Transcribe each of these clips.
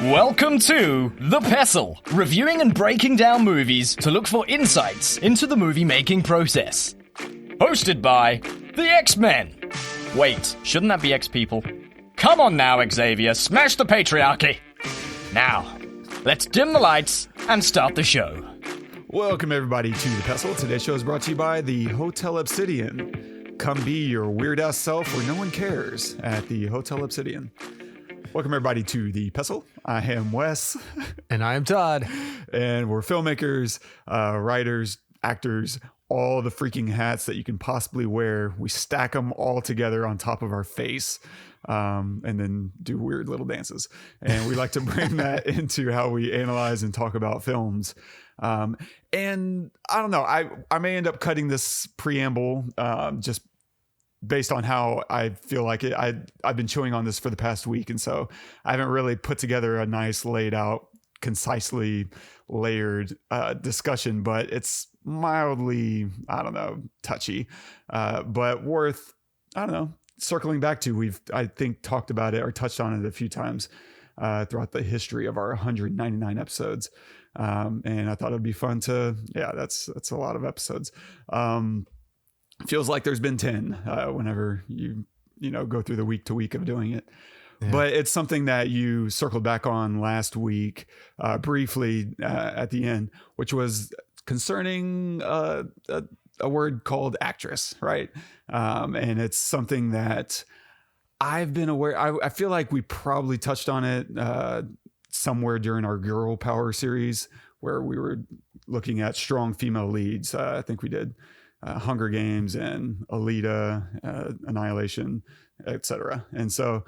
Welcome to The Pestle, reviewing and breaking down movies to look for insights into the movie-making process. Hosted by the X-Men. Wait, shouldn't that be X-People? Come on now, Xavier, smash the patriarchy! Now, let's dim the lights and start the show. Welcome everybody to The Pestle. Today's show is brought to you by the Hotel Obsidian. Come be your weird-ass self where no one cares at the Hotel Obsidian. Welcome everybody to The Pestle. I am Wes. And I am Todd. And we're filmmakers, writers, actors, all the freaking hats that you can possibly wear. We stack them all together on top of our face and then do weird little dances. And we like to bring that into how we analyze and talk about films. And I don't know, I may end up cutting this preamble just based on how I feel like it. I've been chewing on this for the past week, and so I haven't really put together a nice laid out, concisely layered discussion, but it's mildly, I don't know, touchy, but worth, I don't know, circling back to. We've, I think, talked about it or touched on it a few times throughout the history of our 199 episodes. And I thought it'd be fun to, that's a lot of episodes. Feels like there's been 10 whenever you go through the week to week of doing it. Yeah. But it's something that you circled back on last week briefly at the end, which was concerning a word called actress, right? And it's something that I've been aware. I feel like we probably touched on it somewhere during our Girl Power series where we were looking at strong female leads. I think we did Hunger Games and Alita, Annihilation, etc. And so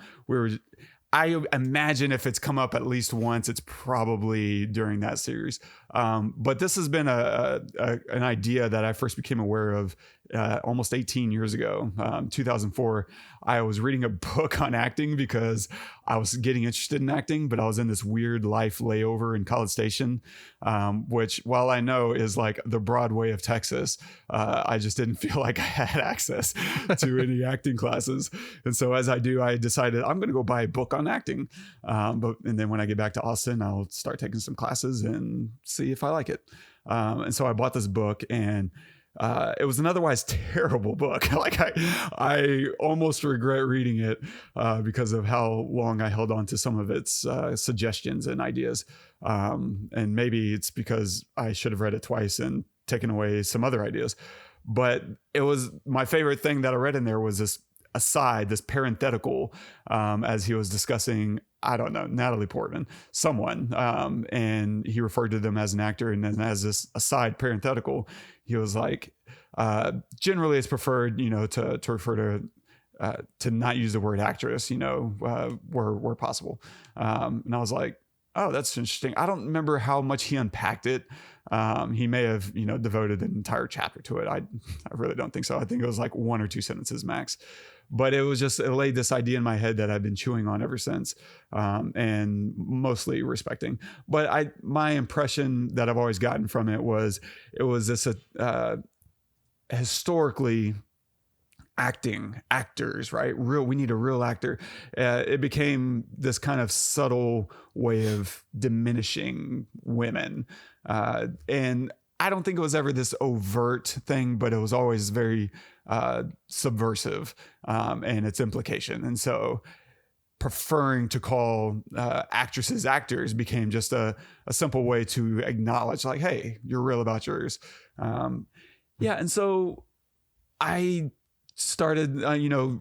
I imagine if it's come up at least once, it's probably during that series. But this has been an idea that I first became aware of almost 18 years ago, 2004. I was reading a book on acting because I was getting interested in acting, but I was in this weird life layover in College Station, which, while I know is like the Broadway of Texas, I just didn't feel like I had access to any acting classes. And so as I decided I'm going to go buy a book on acting. And then when I get back to Austin, I'll start taking some classes and see if I like it. And so I bought this book, and it was an otherwise terrible book. Like I almost regret reading it because of how long I held on to some of its suggestions and ideas. And maybe it's because I should have read it twice and taken away some other ideas. But it was my favorite thing that I read in there was this aside, this parenthetical, as he was discussing, I don't know, Natalie Portman, someone, and he referred to them as an actor. And then as this aside parenthetical, he was like, generally it's preferred, to refer to not use the word actress, where possible. And I was like, oh, that's interesting. I don't remember how much he unpacked it. He may have, devoted an entire chapter to it. I really don't think so. I think it was like 1 or 2 sentences max. But it laid this idea in my head that I've been chewing on ever since, and mostly respecting. But my impression that I've always gotten from it was this historically actors, right? We need a real actor. It became this kind of subtle way of diminishing women, and I don't think it was ever this overt thing, but it was always very subversive and its implication. And so preferring to call actresses actors became just a simple way to acknowledge, like, hey, you're real about yours. And so I started,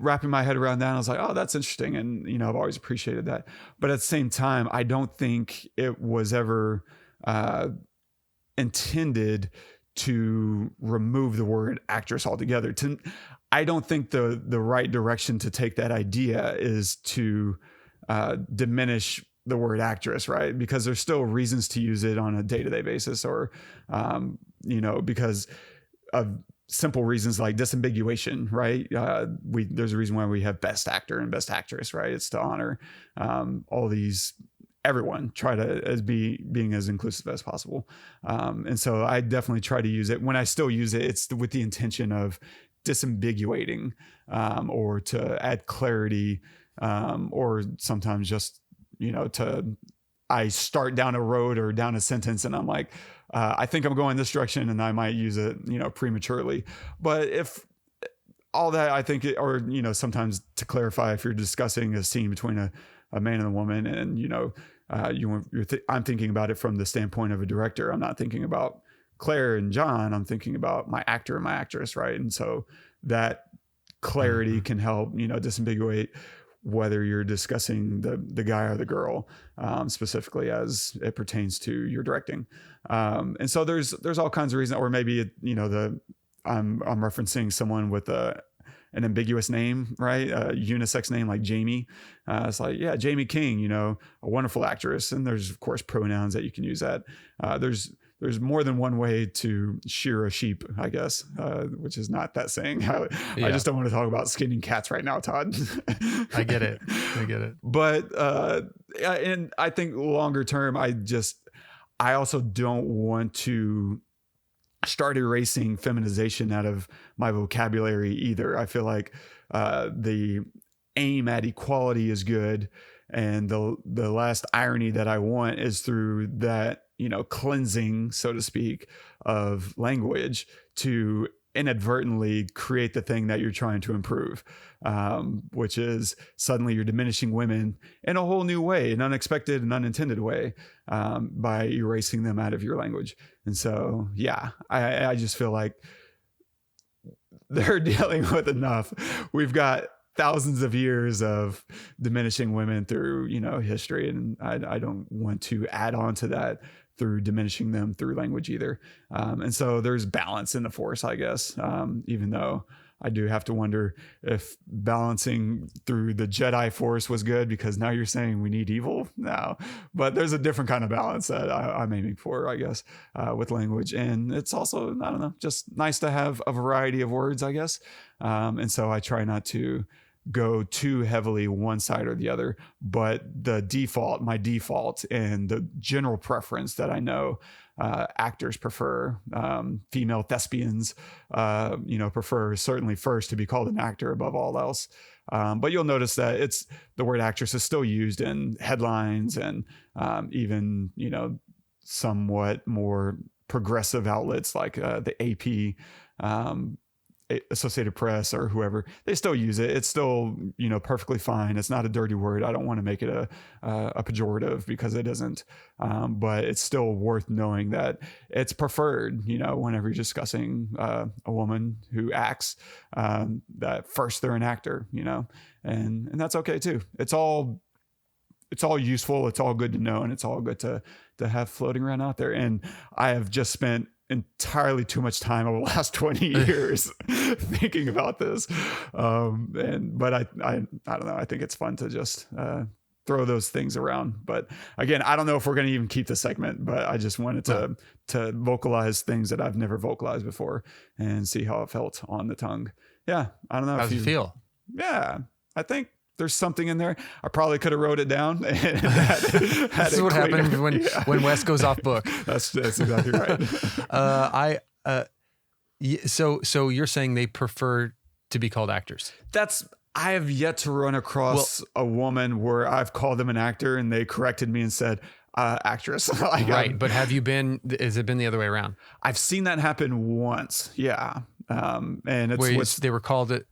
wrapping my head around that. And I was like, oh, that's interesting. And, I've always appreciated that. But at the same time, I don't think it was ever intended to remove the word actress altogether. I don't think the right direction to take that idea is to diminish the word actress, right? Because there's still reasons to use it on a day-to-day basis, or because of simple reasons like disambiguation, right? There's a reason why we have best actor and best actress, right? It's to honor all these, everyone, try to being as inclusive as possible. And so I definitely try to use it. When I still use it, it's with the intention of disambiguating or to add clarity, or sometimes just, to I start down a road or down a sentence and I'm like, I think I'm going this direction and I might use it, prematurely. But if all that, I think, sometimes to clarify, if you're discussing a scene between a man and a woman and, I'm thinking about it from the standpoint of a director. I'm not thinking about Claire and John. I'm thinking about my actor and my actress. Right. And so that clarity can help, disambiguate whether you're discussing the guy or the girl, specifically as it pertains to your directing. And so there's all kinds of reasons, or maybe, I'm referencing someone with an ambiguous name, right? A unisex name like Jamie. It's like, yeah, Jamie King, a wonderful actress. And there's of course pronouns that you can use that. There's more than one way to shear a sheep, I guess, which is not that saying. I just don't want to talk about skinning cats right now, Todd. I get it. But, and I think longer term, I also don't want to start erasing feminization out of my vocabulary either. I feel like the aim at equality is good. And the last irony that I want is through that, cleansing, so to speak, of language to inadvertently create the thing that you're trying to improve, which is suddenly you're diminishing women in a whole new way, an unexpected and unintended way, by erasing them out of your language. And so, yeah, I just feel like they're dealing with enough. We've got thousands of years of diminishing women through, history. And I don't want to add on to that through diminishing them through language either. And so there's balance in the Force, I guess, even though I do have to wonder if balancing through the Jedi Force was good, because now you're saying we need evil now. But there's a different kind of balance that I'm aiming for, I guess, with language. And it's also, I don't know, just nice to have a variety of words, I guess. And so I try not to go too heavily one side or the other, but my default and the general preference that I know actors prefer, female thespians, prefer certainly first to be called an actor above all else. But you'll notice that the word actress is still used in headlines and even, somewhat more progressive outlets like the AP, Associated Press or whoever. They still use it. It's still, perfectly fine. It's not a dirty word. I don't want to make it a pejorative, because it isn't. But it's still worth knowing that it's preferred, whenever you're discussing a woman who acts, that first they're an actor, and that's okay too. It's all useful. It's all good to know. And it's all good to have floating around out there. And I have just spent entirely too much time over the last 20 years thinking about this. But I don't know. I think it's fun to just throw those things around. But again, I don't know if we're going to even keep the segment, but I just wanted to vocalize things that I've never vocalized before and see how it felt on the tongue. Yeah. I don't know. How does it feel? Yeah. I think there's something in there. I probably could have wrote it down. This is what happens when Wes goes off book. That's exactly right. So you're saying they prefer to be called actors? I have yet to run across a woman where I've called them an actor and they corrected me and said, actress. Right. But has it been the other way around? I've seen that happen once. Yeah. And it's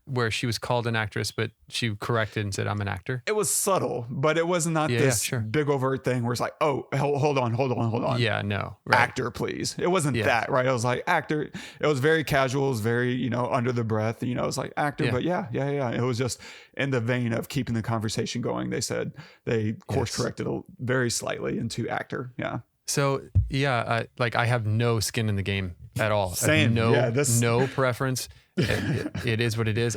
where she was called an actress, but she corrected and said, I'm an actor. It was subtle, but it was not big overt thing where it's like, oh, hold on. Yeah, no. Right. Actor, please. It wasn't that, right? I was like, actor. It was very casual. It was very, under the breath, it was like actor, but yeah. It was just in the vein of keeping the conversation going. They said they course corrected very slightly into actor. Yeah. So I have no skin in the game at all. Same. No preference. It is what it is.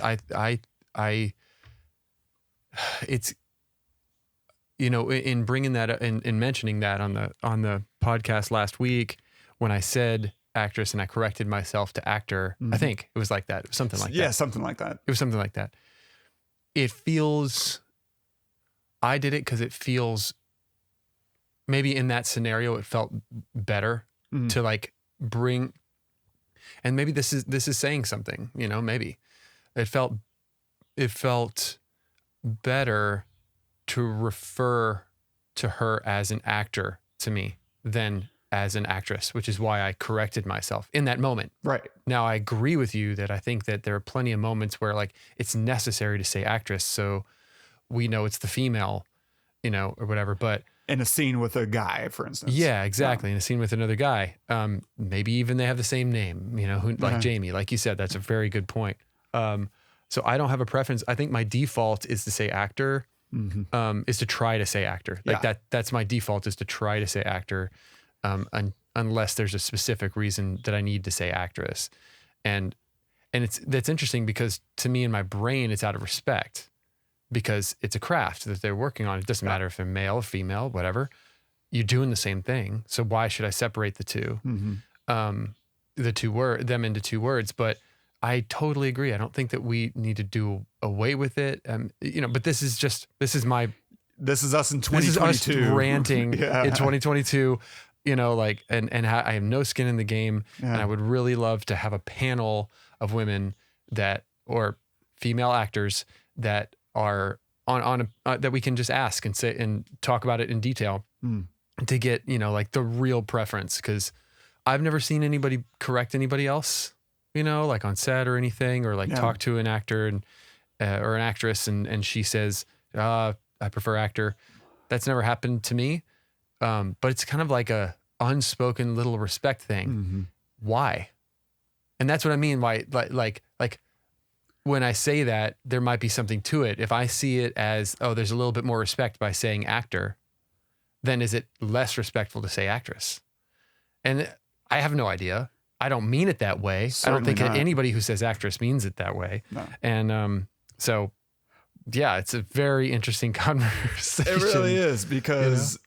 It's, in bringing that up, in mentioning that on the podcast last week, when I said actress and I corrected myself to actor, I think it was like that. It was something like that. Yeah, something like that. It was something like that. I did it because it feels, maybe in that scenario, it felt better to bring, and maybe this is saying something, maybe it felt better to refer to her as an actor to me than as an actress, which is why I corrected myself in that moment. Right. Now, I agree with you that I think that there are plenty of moments where like it's necessary to say actress, so we know it's the female, or whatever. But in a scene with a guy, for instance. yeah, exactly. In a scene with another guy, maybe even they have the same name, like Jamie, like you said. That's a very good point. So I don't have a preference. I think my default is to say actor, is to try to say actor. Like that's my default, is to try to say actor, unless there's a specific reason that I need to say actress. And that's interesting because to me in my brain, it's out of respect because it's a craft that they're working on. It doesn't matter if they're male or female, whatever. You're doing the same thing. So why should I separate the two? Them into two words, but I totally agree. I don't think that we need to do away with it. But this is us in 2022. This is us ranting in 2022, and I have no skin in the game. And I would really love to have a panel of women or female actors that are on that we can just ask and say and talk about it in detail to get, like the real preference. Cause I've never seen anybody correct anybody else, like on set or anything, or like talk to an actor and or an actress and she says, I prefer actor. That's never happened to me. But it's kind of like a unspoken little respect thing. Why? And that's what I mean. Why, like when I say that, there might be something to it. If I see it as, there's a little bit more respect by saying actor, then is it less respectful to say actress? And I have no idea. I don't mean it that way. Certainly I don't think not. anybody who says actress means it that way. No. And so, yeah, it's a very interesting conversation. It really is because,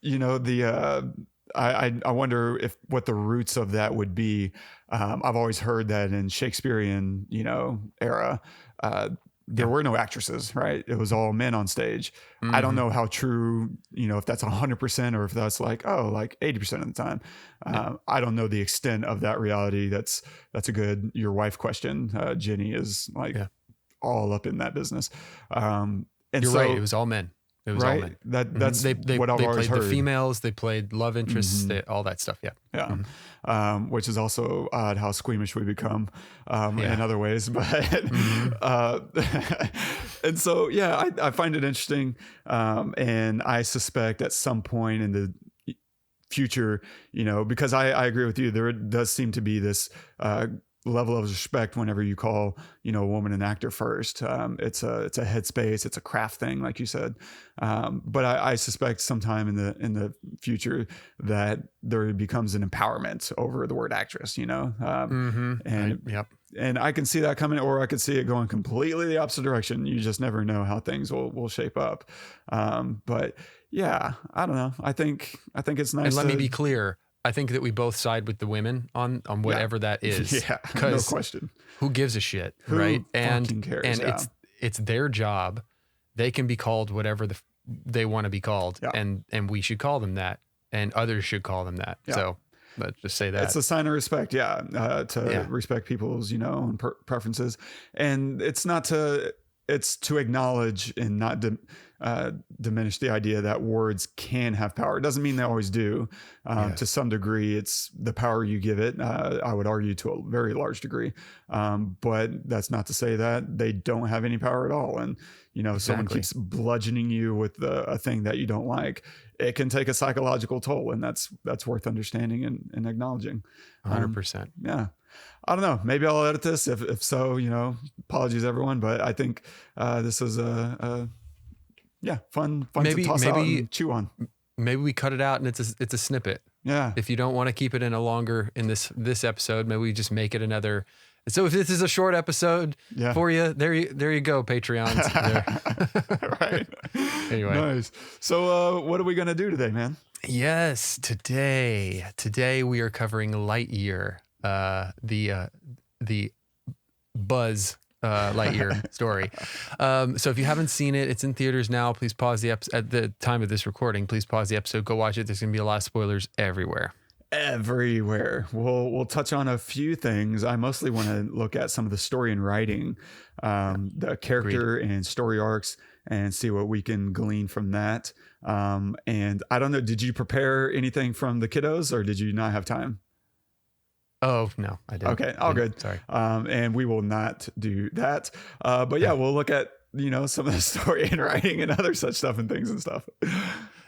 I wonder what the roots of that would be. I've always heard that in Shakespearean, era, there were no actresses, right? It was all men on stage. I don't know how true, if that's 100% or if that's like 80% of the time. I don't know the extent of that reality. That's a good your wife question. Jenny is all up in that business. And you're right. It was all men. It was all men. That's they what I've always played heard. The females, they played love interests, all that stuff. Yeah. Which is also odd how squeamish we become in other ways. But and so, I find it interesting. And I suspect at some point in the future, because I agree with you, there does seem to be this level of respect whenever you call a woman an actor first. It's a headspace, it's a craft thing, like you said. But I suspect sometime in the future that there becomes an empowerment over the word actress. And I can see that coming, or I could see it going completely the opposite direction. You just never know how things will shape up. But yeah, I don't know. I think it's nice. And let me be clear. I think that we both side with the women on whatever that is. Yeah, no question. Who gives a shit, Who right? fucking cares? And it's their job. They can be called whatever they want to be called, and we should call them that, and others should call them that. Yeah. So let's just say that it's a sign of respect. To respect people's own preferences, and it's to acknowledge and not diminish the idea that words can have power. It doesn't mean they always do. To some degree, it's the power you give it. I would argue to a very large degree. But that's not to say that they don't have any power at all. And, if someone keeps bludgeoning you with a thing that you don't like, it can take a psychological toll. And that's worth understanding and acknowledging. 100%. Yeah. I don't know. Maybe I'll edit this. If so, apologies everyone. But I think this is fun to toss out and chew on. Maybe we cut it out and it's a snippet. Yeah. If you don't want to keep it in this episode, maybe we just make it another. So if this is a short episode for you, there you go, Patreons. Right. Anyway. Nice. So what are we gonna do today, man? Yes, today we are covering Lightyear. The Buzz Lightyear story. So if you haven't seen it, it's in theaters now. Please pause the episode at the time of this recording. Please pause the episode. Go watch it. There's going to be a lot of spoilers everywhere. everywhere. We'll touch on a few things. I mostly want to look at some of the story and writing, the character and story arcs, and see what we can glean from that. And I don't know, did you prepare anything from the kiddos, or did you not have time? Oh, no, I didn't. Okay, all good. Sorry. And we will not do that. But yeah, we'll look at, some of the story and writing and other such stuff and things and stuff.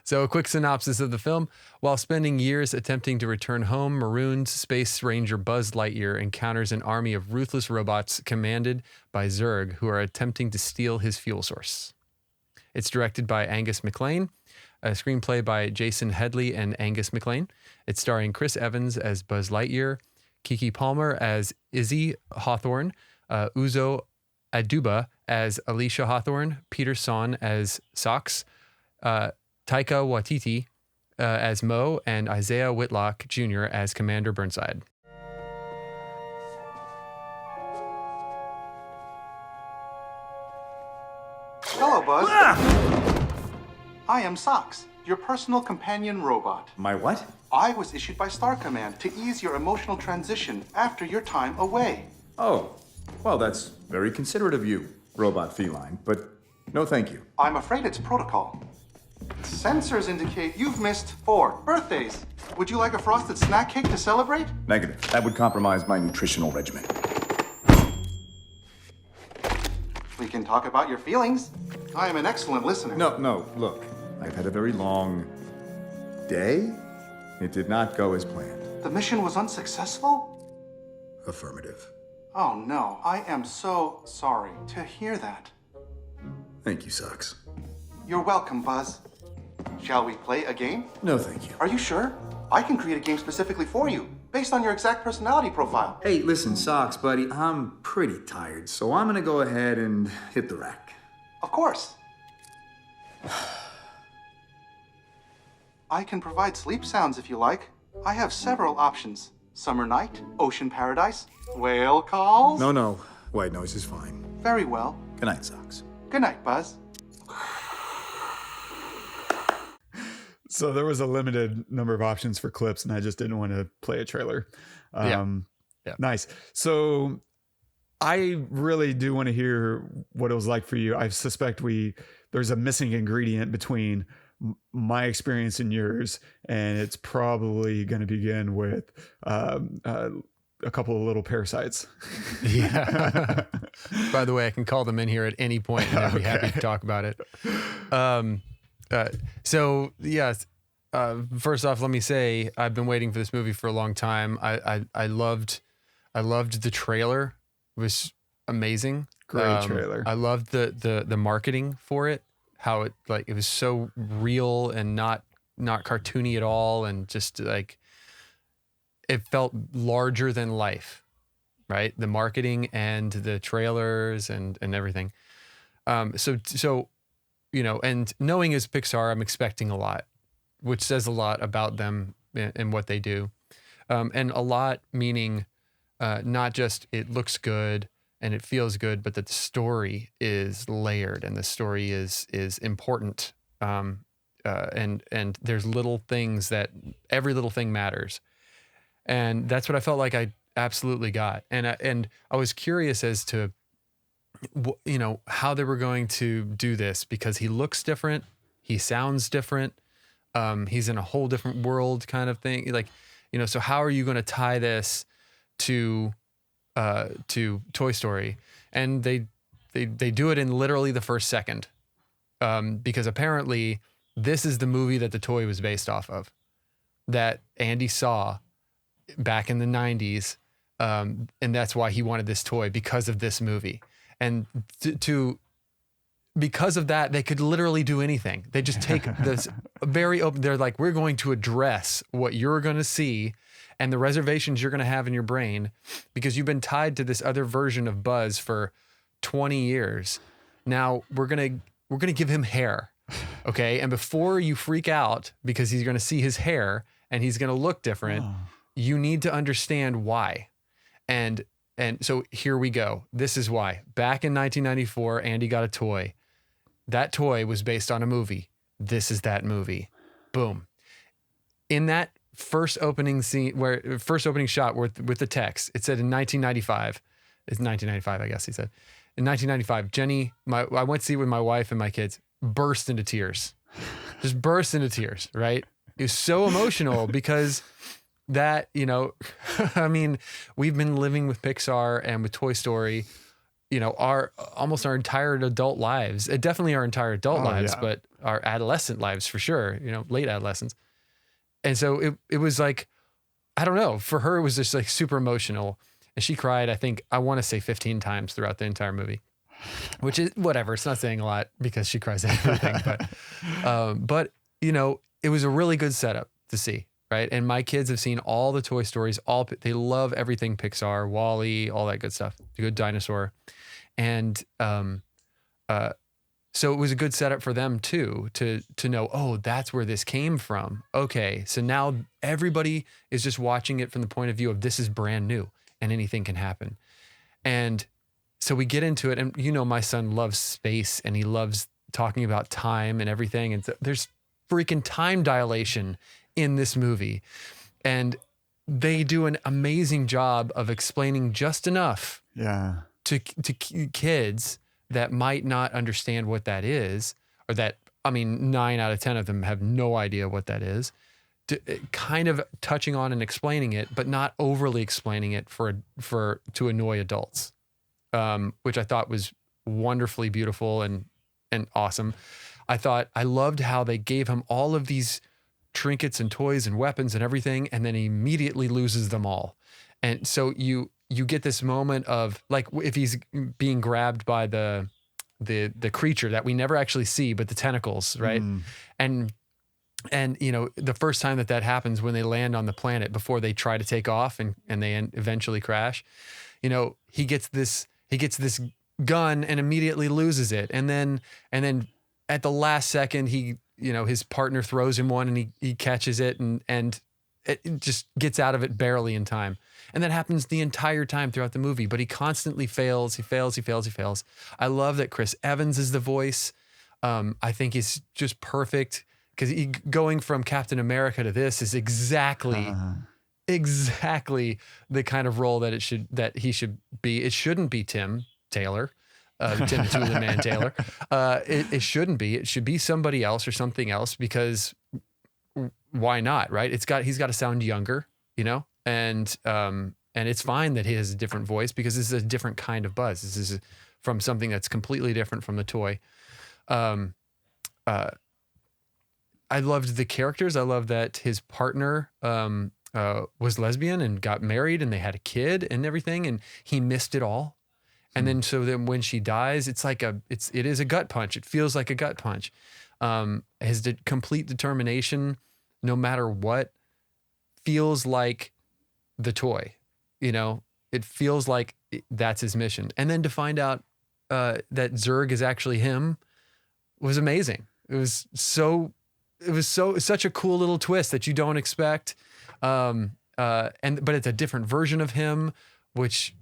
So a quick synopsis of the film. While spending years attempting to return home, marooned Space Ranger Buzz Lightyear encounters an army of ruthless robots commanded by Zurg, who are attempting to steal his fuel source. It's directed by Angus MacLane, a screenplay by Jason Headley and Angus MacLane. It's starring Chris Evans as Buzz Lightyear, Keke Palmer as Izzy Hawthorne, Uzo Aduba as Alicia Hawthorne, Peter Sohn as Socks, Taika Waititi as Mo, and Isiah Whitlock Jr. as Commander Burnside. Hello, Buzz. I am Socks, your personal companion robot. My what? I was issued by Star Command to ease your emotional transition after your time away. Oh, well, that's very considerate of you, robot feline, but no thank you. I'm afraid it's protocol. Sensors indicate you've missed 4 birthdays. Would you like a frosted snack cake to celebrate? Negative. That would compromise my nutritional regimen. We can talk about your feelings. I am an excellent listener. No, look. I've had a very long day. It did not go as planned. The mission was unsuccessful? Affirmative. Oh no, I am so sorry to hear that. Thank you, Socks. You're welcome, Buzz. Shall we play a game? No, thank you. Are you sure? I can create a game specifically for you, based on your exact personality profile. Hey, listen, Socks, buddy, I'm pretty tired, so I'm gonna go ahead and hit the rack. Of course. I can provide sleep sounds if you like. I have several options. Summer night, ocean paradise, whale calls. No. White noise is fine. Very well. Good night, Socks. Good night, Buzz. So there was a limited number of options for clips, and I just didn't want to play a trailer. Yeah. Nice. So I really do want to hear what it was like for you. I suspect there's a missing ingredient between my experience and yours, and it's probably going to begin with a couple of little parasites. Yeah. By the way, I can call them in here at any point, and I'd be happy to talk about it. So yes, first off, let me say I've been waiting for this movie for a long time. I loved the trailer. It was amazing. Great trailer. I loved the marketing for it. How it was so real and not cartoony at all, and just like it felt larger than life, right? The marketing and the trailers and everything. So and knowing as Pixar, I'm expecting a lot, which says a lot about them and what they do. And a lot meaning not just it looks good and it feels good, but that the story is layered and the story is important. And there's little things that every little thing matters. And that's what I felt like I absolutely got. And I was curious as to, how they were going to do this, because he looks different. He sounds different. He's in a whole different world kind of thing. So how are you going to tie this to Toy Story? And they do it in literally the first second, because apparently this is the movie that the toy was based off of, that Andy saw back in the 90s. And that's why he wanted this toy, because of this movie. And because of that, they could literally do anything. They just take this very open. They're like, we're going to address what you're going to see and the reservations you're going to have in your brain, because you've been tied to this other version of Buzz for 20 years. Now we're going to give him hair. Okay. And before you freak out because he's going to see his hair and he's going to look different, you need to understand why. And so here we go. This is why. Back in 1994, Andy got a toy. That toy was based on a movie. This is that movie. Boom. In that first opening shot with the text, it said in 1995. It's 1995, I guess he said. In 1995, Jenny, I went to see it with my wife and my kids, burst into tears. Just burst into tears, right? It was so emotional because that, you know, I mean, we've been living with Pixar and with Toy Story, you know, almost our entire adult lives. Definitely our entire adult lives, but our adolescent lives for sure, you know, late adolescence. And so it was like, I don't know, for her, it was just like super emotional. And she cried, I want to say 15 times throughout the entire movie, which is whatever. It's not saying a lot because she cries at everything, but you know, it was a really good setup to see. Right. And my kids have seen all the Toy Stories, they love everything Pixar, WALL-E, all that good stuff, the Good Dinosaur. And, so it was a good setup for them too, to know, oh, that's where this came from. Okay. So now everybody is just watching it from the point of view of this is brand new and anything can happen. And so we get into it, and you know, my son loves space and he loves talking about time and everything. And there's freaking time dilation in this movie. And they do an amazing job of explaining just enough to kids that might not understand what that is, or that, I mean, 9 out of 10 of them have no idea what that is, kind of touching on and explaining it, but not overly explaining it to annoy adults, which I thought was wonderfully beautiful and awesome. I loved how they gave him all of these trinkets and toys and weapons and everything, and then he immediately loses them all. And so you get this moment of, like, if he's being grabbed by the creature that we never actually see, but the tentacles, right? And you know, the first time that happens, when they land on the planet before they try to take off and they eventually crash, you know, he gets this gun and immediately loses it. And then at the last second, his partner throws him one and he catches it and it just gets out of it barely in time. And that happens the entire time throughout the movie, but he constantly fails. He fails. I love that Chris Evans is the voice. I think he's just perfect, because going from Captain America to this is exactly the kind of role that he should be. It shouldn't be Tim Taylor. Tim the Man Taylor. It shouldn't be. It should be somebody else or something else, because why not, right? He's got to sound younger, you know, and it's fine that he has a different voice, because this is a different kind of Buzz. This is from something that's completely different from the toy. I loved the characters. I love that his partner was lesbian and got married, and they had a kid and everything, and he missed it all. And then when she dies, it is a gut punch. It feels like a gut punch. His complete determination, no matter what, feels like the toy. You know, it feels like that's his mission. And then to find out that Zurg is actually him was amazing. It was such a cool little twist that you don't expect. But it's a different version of him, which,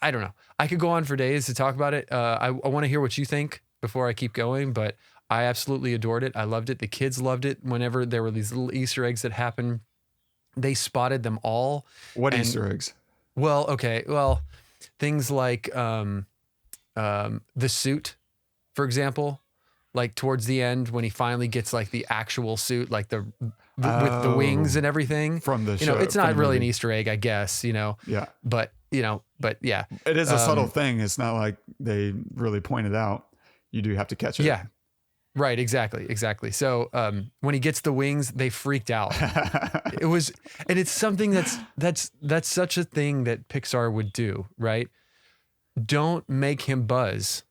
I don't know. I could go on for days to talk about it. I want to hear what you think before I keep going, but I absolutely adored it. I loved it. The kids loved it. Whenever there were these little Easter eggs that happened, they spotted them all. What Easter eggs? Well, okay. Well, things like the suit, for example. Like towards the end, when he finally gets like the actual suit, like with the wings and everything from the show, you know, it's not really an Easter egg, I guess, you know. Yeah. But yeah, it is a subtle thing. It's not like they really pointed out. You do have to catch it. Yeah. Right. Exactly. So when he gets the wings, they freaked out. It's something that's such a thing that Pixar would do, right? Don't make him Buzz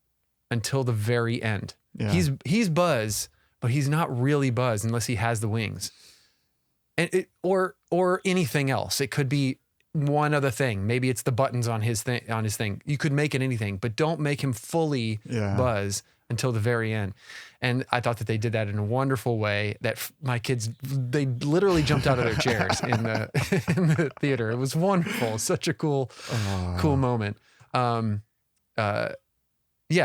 until the very end. Yeah. He's Buzz, but he's not really Buzz unless he has the wings, and or anything else. It could be one other thing. Maybe it's the buttons on his thing. You could make it anything, but don't make him fully Buzz until the very end. And I thought that they did that in a wonderful way. That my kids, they literally jumped out of their chairs in the theater. It was wonderful. Such a cool moment. Yeah.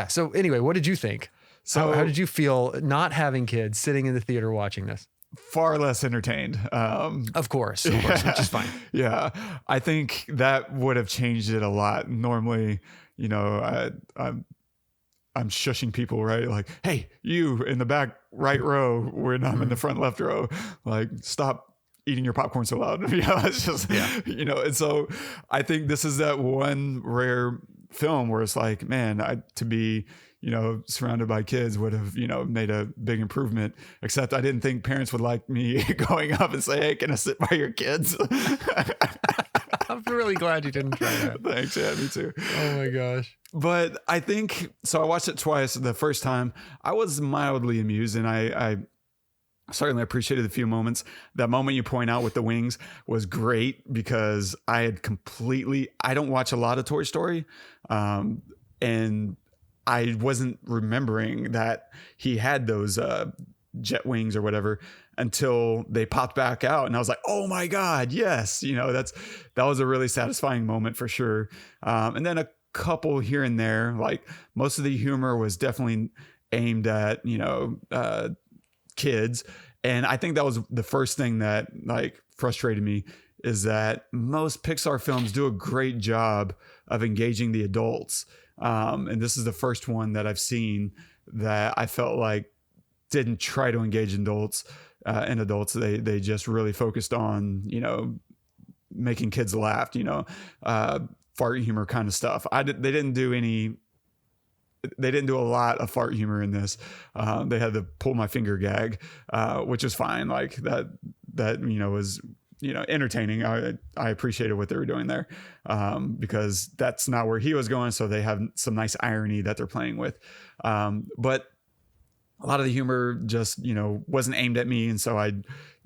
So anyway, what did you think? So how did you feel not having kids sitting in the theater watching this? far less entertained. Of course, which is fine. Yeah, I think that would have changed it a lot. Normally, you know, I'm shushing people, right? Like, hey, you in the back right row when I'm in the front left row, like, stop eating your popcorn so loud. Yeah, it's just, you know. And so I think this is that one rare film where it's like, man, to be, you know, surrounded by kids would have, you know, made a big improvement. Except I didn't think parents would like me going up and say, hey, can I sit by your kids? I'm really glad you didn't try that. Thanks. Yeah, me too. Oh my gosh. But I think, so I watched it twice. The first time I was mildly amused, and I certainly appreciated the few moments. That moment you point out with the wings was great because I don't watch a lot of Toy Story. And I wasn't remembering that he had those jet wings or whatever until they popped back out. And I was like, oh my God, yes. You know, that was a really satisfying moment for sure. And then a couple here and there, like most of the humor was definitely aimed at, you know, kids. And I think that was the first thing that like frustrated me, is that most Pixar films do a great job of engaging the adults. And this is the first one that I've seen that I felt like didn't try to engage adults. They just really focused on, you know, making kids laugh, you know, fart humor kind of stuff. They didn't do a lot of fart humor in this. They had the pull my finger gag, which was fine. Like that, you know, was, you know, entertaining. I appreciated what they were doing there, because that's not where he was going. So they have some nice irony that they're playing with. But a lot of the humor just, you know, wasn't aimed at me. And so I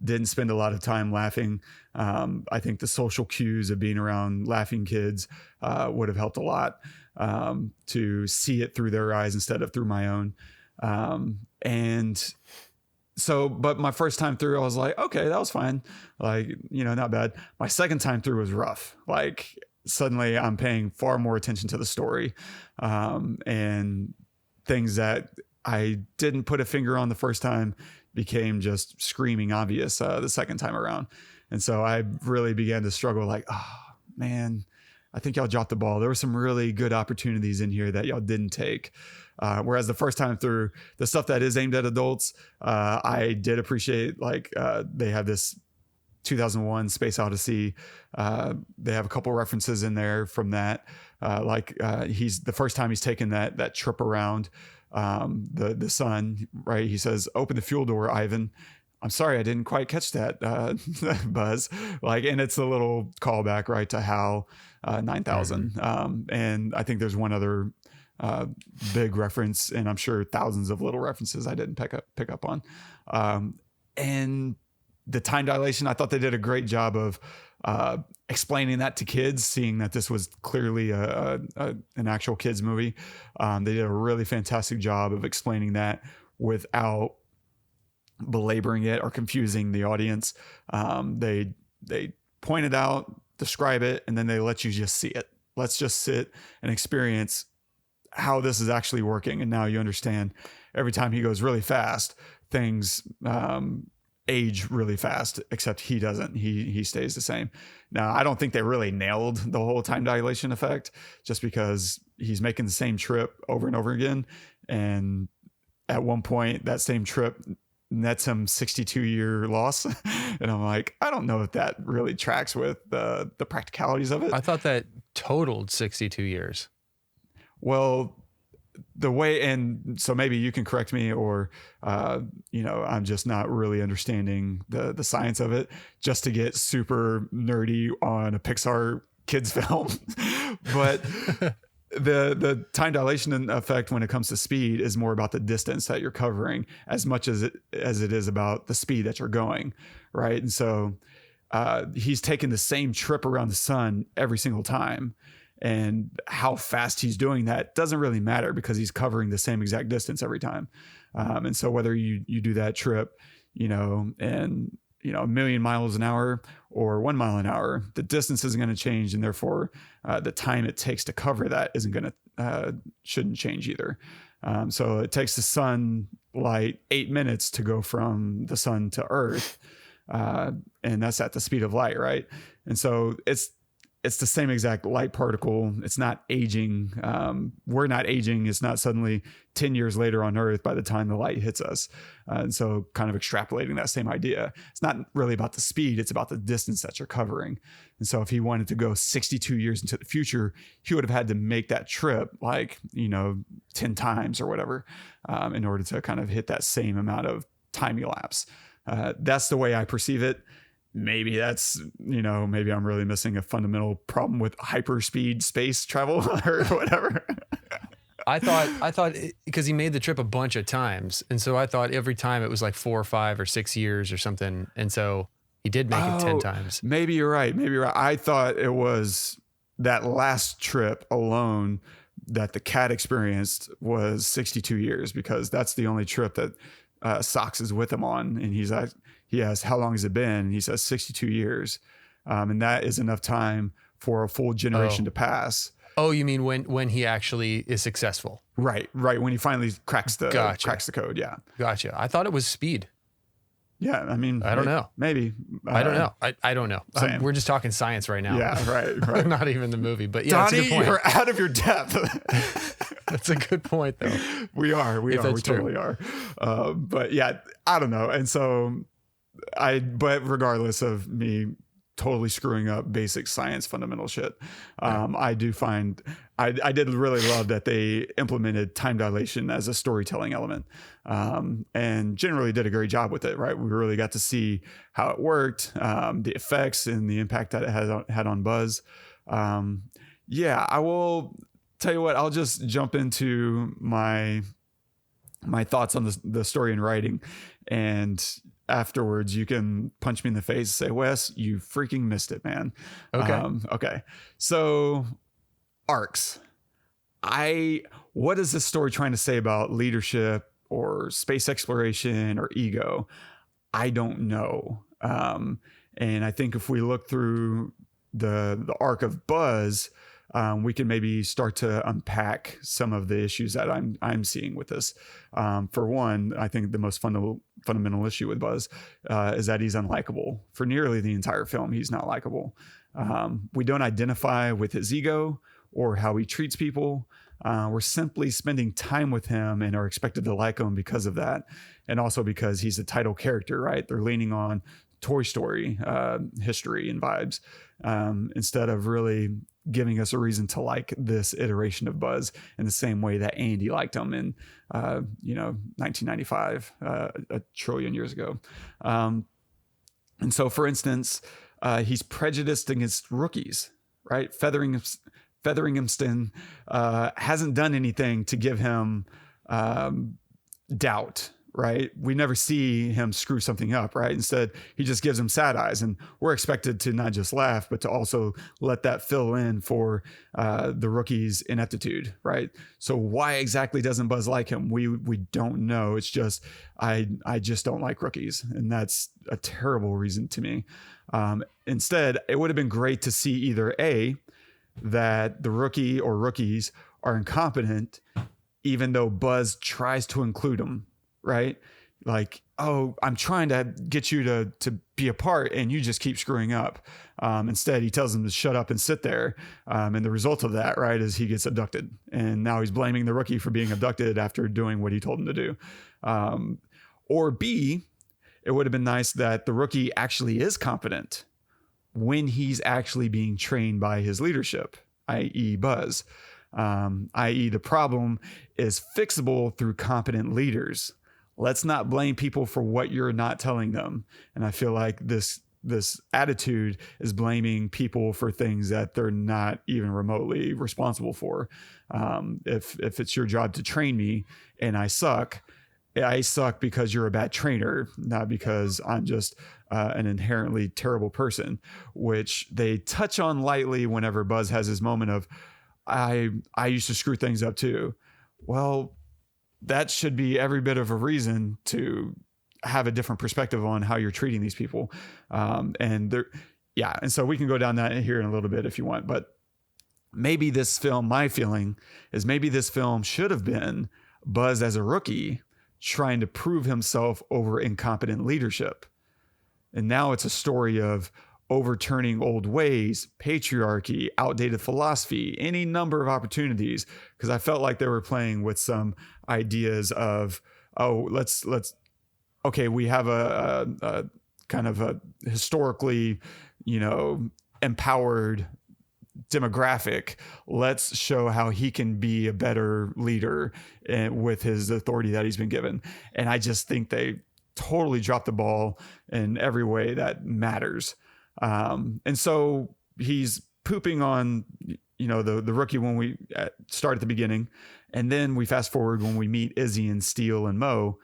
didn't spend a lot of time laughing. I think the social cues of being around laughing kids would have helped a lot, to see it through their eyes instead of through my own. But my first time through, I was like, okay, that was fine. Like, you know, not bad. My second time through was rough. Like suddenly I'm paying far more attention to the story, and things that I didn't put a finger on the first time became just screaming obvious the second time around. And so I really began to struggle, like, oh man, I think y'all dropped the ball. There were some really good opportunities in here that y'all didn't take. Whereas the first time through, the stuff that is aimed at adults, I did appreciate. Like they have this 2001 Space Odyssey. They have a couple references in there from that. He's the first time he's taken that trip around the sun, right? He says, open the fuel door, Ivan. I'm sorry, I didn't quite catch that, Buzz. Like, and it's a little callback, right, to HAL 9000. And I think there's one other big reference, and I'm sure thousands of little references I didn't pick up on. And the time dilation, I thought they did a great job of explaining that to kids, seeing that this was clearly an actual kids movie. They did a really fantastic job of explaining that without belaboring it or confusing the audience. They point it out, describe it, and then they let you just see it. Let's just sit and experience how this is actually working. And now you understand every time he goes really fast, things age really fast, except he doesn't. He stays the same. Now, I don't think they really nailed the whole time dilation effect, just because he's making the same trip over and over again. And at one point, that same trip nets him 62-year loss. And I'm like, I don't know if that really tracks with the practicalities of it. I thought that totaled 62 years. Well, the way, and so maybe you can correct me, or I'm just not really understanding the science of it, just to get super nerdy on a Pixar kids film. But the time dilation effect when it comes to speed is more about the distance that you're covering as much as it is about the speed that you're going, right? And so he's taking the same trip around the sun every single time. And how fast he's doing that doesn't really matter, because he's covering the same exact distance every time. And so whether you do that trip, and 1 million miles an hour or 1 mile an hour, the distance isn't going to change. And therefore the time it takes to shouldn't change either. So it takes the sun light 8 minutes to go from the sun to Earth. And that's at the speed of light, right? And so it's the same exact light particle. It's not aging. We're not aging. It's not suddenly 10 years later on Earth by the time the light hits us. And so kind of extrapolating that same idea. It's not really about the speed. It's about the distance that you're covering. And so if he wanted to go 62 years into the future, he would have had to make that trip 10 times or whatever in order to kind of hit that same amount of time elapse. That's the way I perceive it. Maybe that's, maybe I'm really missing a fundamental problem with hyperspeed space travel or whatever. I thought because he made the trip a bunch of times. And so I thought every time it was like 4 or 5 or 6 years or something. And so he did make it 10 times. Maybe you're right. I thought it was that last trip alone that the cat experienced was 62 years, because that's the only trip that Socks is with him on. And he asks, how long has it been? And he says 62 years. And that is enough time for a full generation to pass. Oh, you mean when he actually is successful? Right. When he finally cracks the code. Yeah. Gotcha. I thought it was speed. Yeah. I mean, I don't know. Maybe. I don't know. I don't know. We're just talking science right now. Yeah. Right. Not even the movie, but yeah, Donnie, that's a good point. you're out of your depth. That's a good point though. We totally are. But yeah, I don't know. And so but regardless of me totally screwing up basic science fundamental shit, I do find I did really love that they implemented time dilation as a storytelling element, and generally did a great job with it. Right, we really got to see how it worked, the effects and the impact that it had on Buzz. Yeah, I will tell you what. I'll just jump into my thoughts on the story and writing, and afterwards you can punch me in the face and say, Wes, you freaking missed it, man. Okay. So arcs. What is this story trying to say about leadership or space exploration or ego? I don't know. And I think if we look through the arc of Buzz, we can maybe start to unpack some of the issues that I'm seeing with this. For one, I think the most fundamental issue with Buzz is that he's unlikable. For nearly the entire film, he's not likable. We don't identify with his ego or how he treats people. We're simply spending time with him and are expected to like him because of that. And also because he's a title character, right? They're leaning on Toy Story history and vibes instead of really giving us a reason to like this iteration of Buzz in the same way that Andy liked him in 1995, a trillion years ago. And so, for instance, he's prejudiced against rookies, right? Featheringhamston hasn't done anything to give him doubt, right? We never see him screw something up, right? Instead, he just gives them sad eyes, and we're expected to not just laugh, but to also let that fill in for the rookie's ineptitude, right? So why exactly doesn't Buzz like him? We don't know. It's just I just don't like rookies, and that's a terrible reason to me. Instead, it would have been great to see either A, that the rookie or rookies are incompetent, even though Buzz tries to include them. Right? Like, oh, I'm trying to get you to be a part and you just keep screwing up. Instead, he tells him to shut up and sit there. And the result of that, right, is he gets abducted. And now he's blaming the rookie for being abducted after doing what he told him to do. Or B, it would have been nice that the rookie actually is competent when he's actually being trained by his leadership, i.e. Buzz. I.e. the problem is fixable through competent leaders. Let's not blame people for what you're not telling them. And I feel like this attitude is blaming people for things that they're not even remotely responsible for. If it's your job to train me and I suck because you're a bad trainer, not because I'm just an inherently terrible person, which they touch on lightly whenever Buzz has his moment of, I used to screw things up too. Well, that should be every bit of a reason to have a different perspective on how you're treating these people. And so we can go down that here in a little bit if you want, but maybe this film, my feeling is maybe this film should have been Buzz as a rookie trying to prove himself over incompetent leadership. And now it's a story of overturning old ways, patriarchy, outdated philosophy, any number of opportunities. Because I felt like they were playing with some ideas of, okay, we have a kind of a historically, empowered demographic. Let's show how he can be a better leader with his authority that he's been given. And I just think they totally dropped the ball in every way that matters. And so he's pooping on, the rookie when we start at the beginning. And then we fast forward when we meet Izzy and Steele and Mo.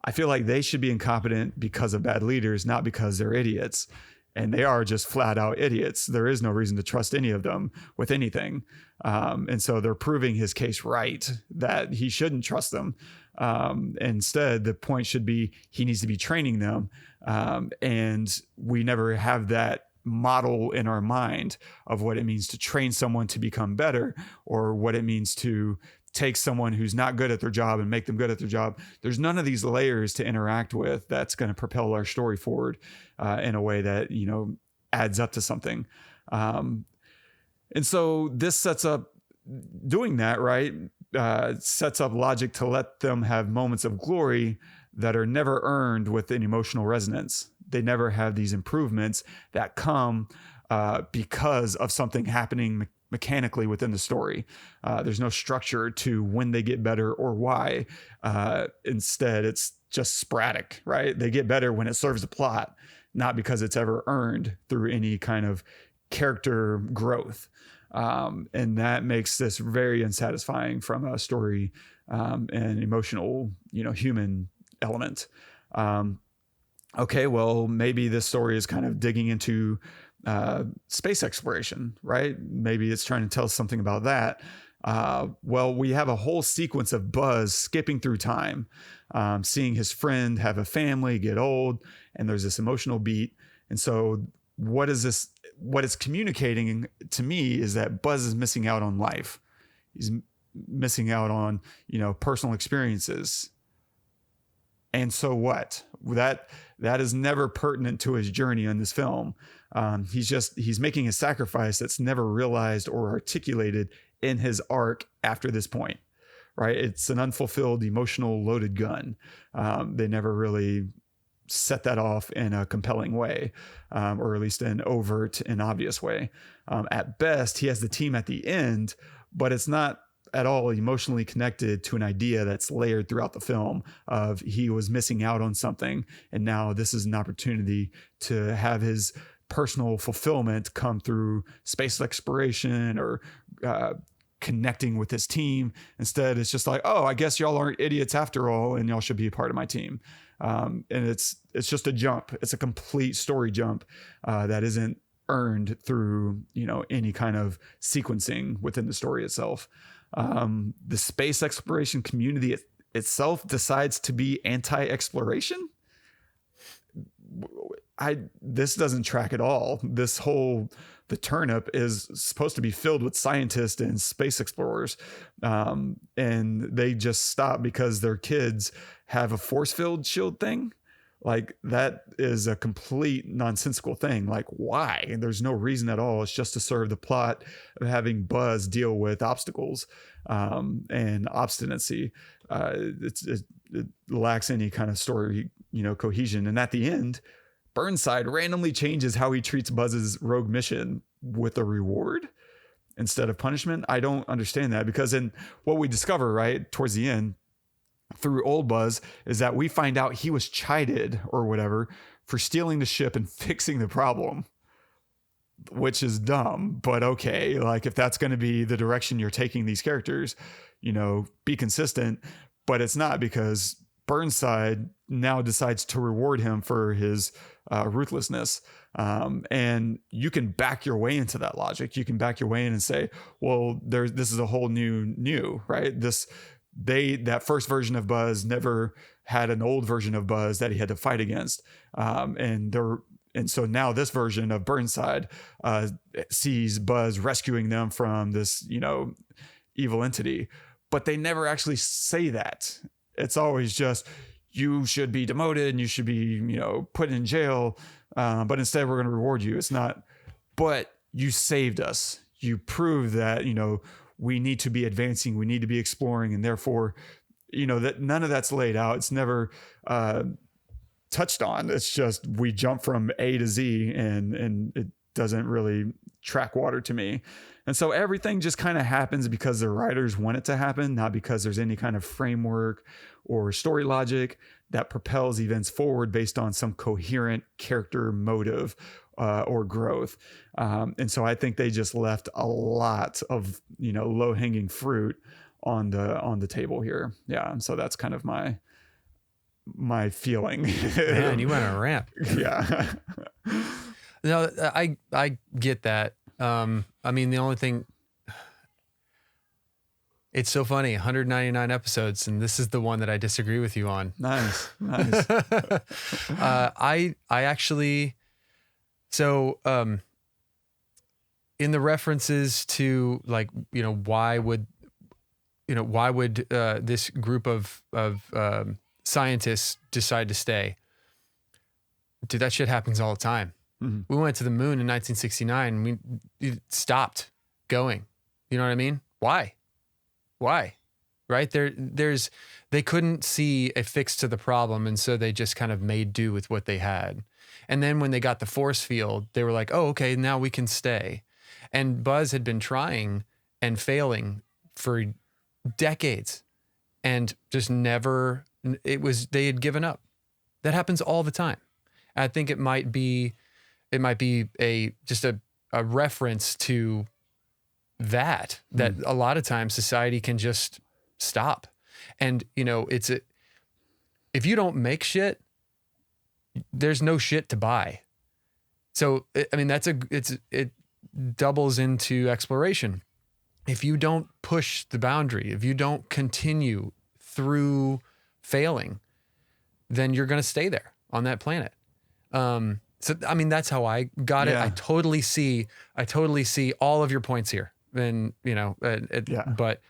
I feel like they should be incompetent because of bad leaders, not because they're idiots. And they are just flat out idiots. There is no reason to trust any of them with anything. And so they're proving his case right, that he shouldn't trust them. Instead, the point should be he needs to be training them. And we never have that model in our mind of what it means to train someone to become better, or what it means to take someone who's not good at their job and make them good at their job. There's none of these layers to interact with that's going to propel our story forward in a way that, adds up to something. And so this sets up doing that, right? Sets up logic to let them have moments of glory that are never earned with an emotional resonance. They never have these improvements that come because of something happening mechanically within the story. There's no structure to when they get better or why. Instead, it's just sporadic, right? They get better when it serves the plot, not because it's ever earned through any kind of character growth. And that makes this very unsatisfying from a story and emotional, human element. Okay, well, maybe this story is kind of digging into space exploration, right? Maybe it's trying to tell us something about that. Well, we have a whole sequence of Buzz skipping through time, seeing his friend have a family, get old, and there's this emotional beat. And so what it's communicating to me is that Buzz is missing out on life. He's missing out on, personal experiences. And so what? That is never pertinent to his journey in this film. He's making a sacrifice that's never realized or articulated in his arc after this point, right? It's an unfulfilled emotional loaded gun. They never really set that off in a compelling way, or at least an overt and obvious way. At best, he has the team at the end, but it's not at all emotionally connected to an idea that's layered throughout the film of he was missing out on something, and now this is an opportunity to have his personal fulfillment come through space exploration or connecting with his team. Instead, it's just like, oh, I guess y'all aren't idiots after all, and y'all should be a part of my team. And it's just a jump. It's a complete story jump that isn't earned through any kind of sequencing within the story itself. The space exploration community itself decides to be anti-exploration. This doesn't track at all. The turnip is supposed to be filled with scientists and space explorers. And they just stop because their kids have a force field shield thing. Like, that is a complete nonsensical thing. Like, why? And there's no reason at all. It's just to serve the plot of having Buzz deal with obstacles and obstinacy. It lacks any kind of story, cohesion. And at the end, Burnside randomly changes how he treats Buzz's rogue mission with a reward instead of punishment. I don't understand that, because in what we discover right towards the end through old Buzz is that we find out he was chided or whatever for stealing the ship and fixing the problem, which is dumb. But okay, like, if that's going to be the direction you're taking these characters, be consistent. But it's not, because Burnside now decides to reward him for his ruthlessness. And you can back your way into that logic. You can back your way in and say, well, this is a whole new, right? That first version of Buzz never had an old version of Buzz that he had to fight against. And so now this version of Burnside sees Buzz rescuing them from this, evil entity, but they never actually say that. it's always just, you should be demoted and you should be, put in jail. But instead we're going to reward you. It's not, but you saved us. You proved that, we need to be advancing, we need to be exploring. And therefore, that none of that's laid out. It's never, touched on. It's just, we jump from A to Z and it doesn't really track water to me. And so everything just kind of happens because the writers want it to happen, not because there's any kind of framework or story logic that propels events forward based on some coherent character motive or growth. And so I think they just left a lot of, low hanging fruit on the table here. Yeah. And so that's kind of my feeling. Man, you went on a rant. Yeah. No, I get that. I mean, the only thing, it's so funny, 199 episodes, and this is the one that I disagree with you on. Nice. I actually, so, in the references to, like, why would this group of scientists decide to stay? Dude, that shit happens all the time. Mm-hmm. We went to the moon in 1969 and we stopped going. You know what I mean? Why? Right? They couldn't see a fix to the problem. And so they just kind of made do with what they had. And then when they got the force field, they were like, oh, okay, now we can stay. And Buzz had been trying and failing for decades and just never, they had given up. That happens all the time. I think it might be just a reference to that a lot of times society can just stop. And, if you don't make shit, there's no shit to buy. So, I mean, it doubles into exploration. If you don't push the boundary, if you don't continue through failing, then you're going to stay there on that planet. So, I mean, that's how I got it. I totally see all of your points here. And, but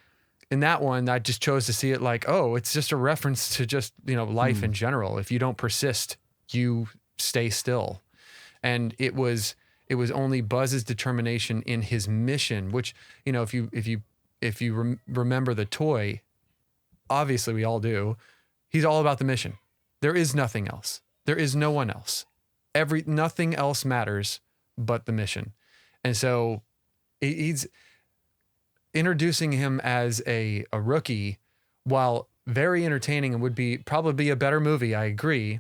in that one, I just chose to see it like, oh, it's just a reference to just, life in general. If you don't persist, you stay still. And it was only Buzz's determination in his mission, which, if you remember the toy, obviously we all do. He's all about the mission. There is nothing else. There is no one else. Nothing else matters but the mission. And so he's introducing him as a rookie, while very entertaining and would probably be a better movie. I agree.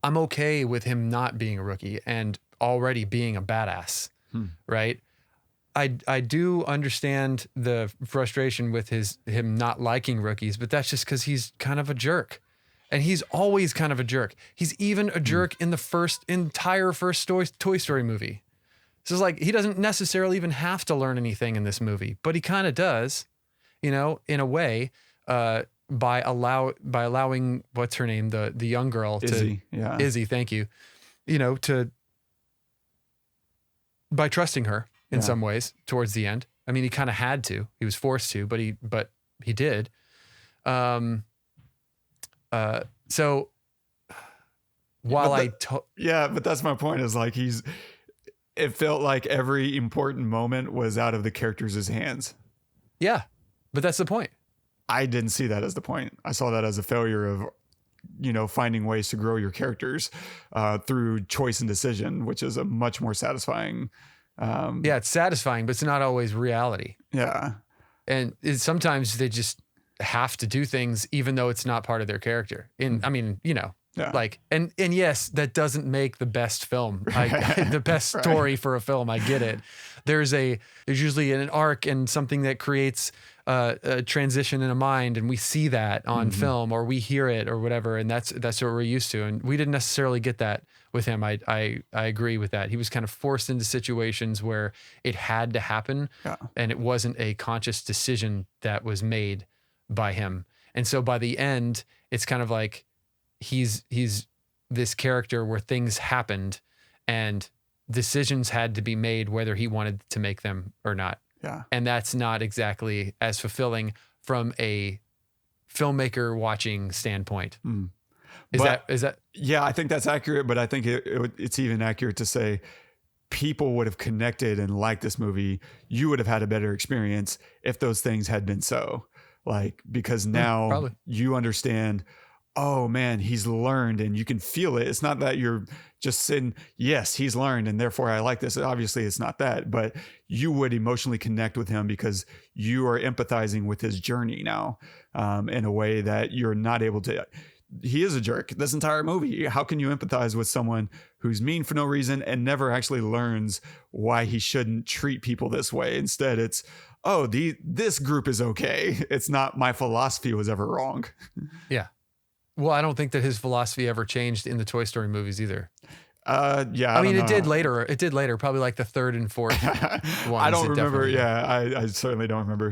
I'm okay with him not being a rookie and already being a badass. Right. I do understand the frustration with him not liking rookies, but that's just because he's kind of a jerk. And he's always kind of a jerk. He's even a jerk in the entire first Toy Story movie. So it's like, he doesn't necessarily even have to learn anything in this movie, but he kind of does, in a way, by allowing, what's her name? The young girl, Izzy. Izzy, thank you. By trusting her in some ways towards the end. I mean, he kind of had to, he was forced to, but he did. So while but that's my point, is like, it felt like every important moment was out of the characters' hands. Yeah, but that's the point. I didn't see that as the point. I saw that as a failure of, finding ways to grow your characters through choice and decision, which is a much more satisfying. It's satisfying, but it's not always reality. Yeah. And sometimes they just have to do things even though it's not part of their character. Like, and yes, that doesn't make the best film, the best story for a film. I get it. There's usually an arc and something that creates a transition in a mind, and we see that on film, or we hear it or whatever. And that's what we're used to. And we didn't necessarily get that with him. I agree with that. He was kind of forced into situations where it had to happen, and it wasn't a conscious decision that was made by him. And so by the end, it's kind of like he's this character where things happened and decisions had to be made whether he wanted to make them or not. Yeah. And that's not exactly as fulfilling from a filmmaker watching standpoint. Is But- that Yeah, I think that's accurate, but I think it's even accurate to say people would have connected and liked this movie. You would have had a better experience if those things had been so. Like, because now probably. you understand, oh man, he's learned, and you can feel it. It's not that you're just saying, yes, he's learned, and therefore I like this. Obviously, it's not that, but you would emotionally connect with him because you are empathizing with his journey now in a way that you're not able to. He is a jerk this entire movie. How can you empathize with someone who's mean for no reason and never actually learns why he shouldn't treat people this way? Instead, it's, oh, this group is okay. It's not my philosophy was ever wrong. Yeah. Well, I don't think that his philosophy ever changed in the Toy Story movies either. Yeah. I mean, it did later. It did later, probably like the third and fourth ones. I don't it remember. definitely- Yeah, I certainly don't remember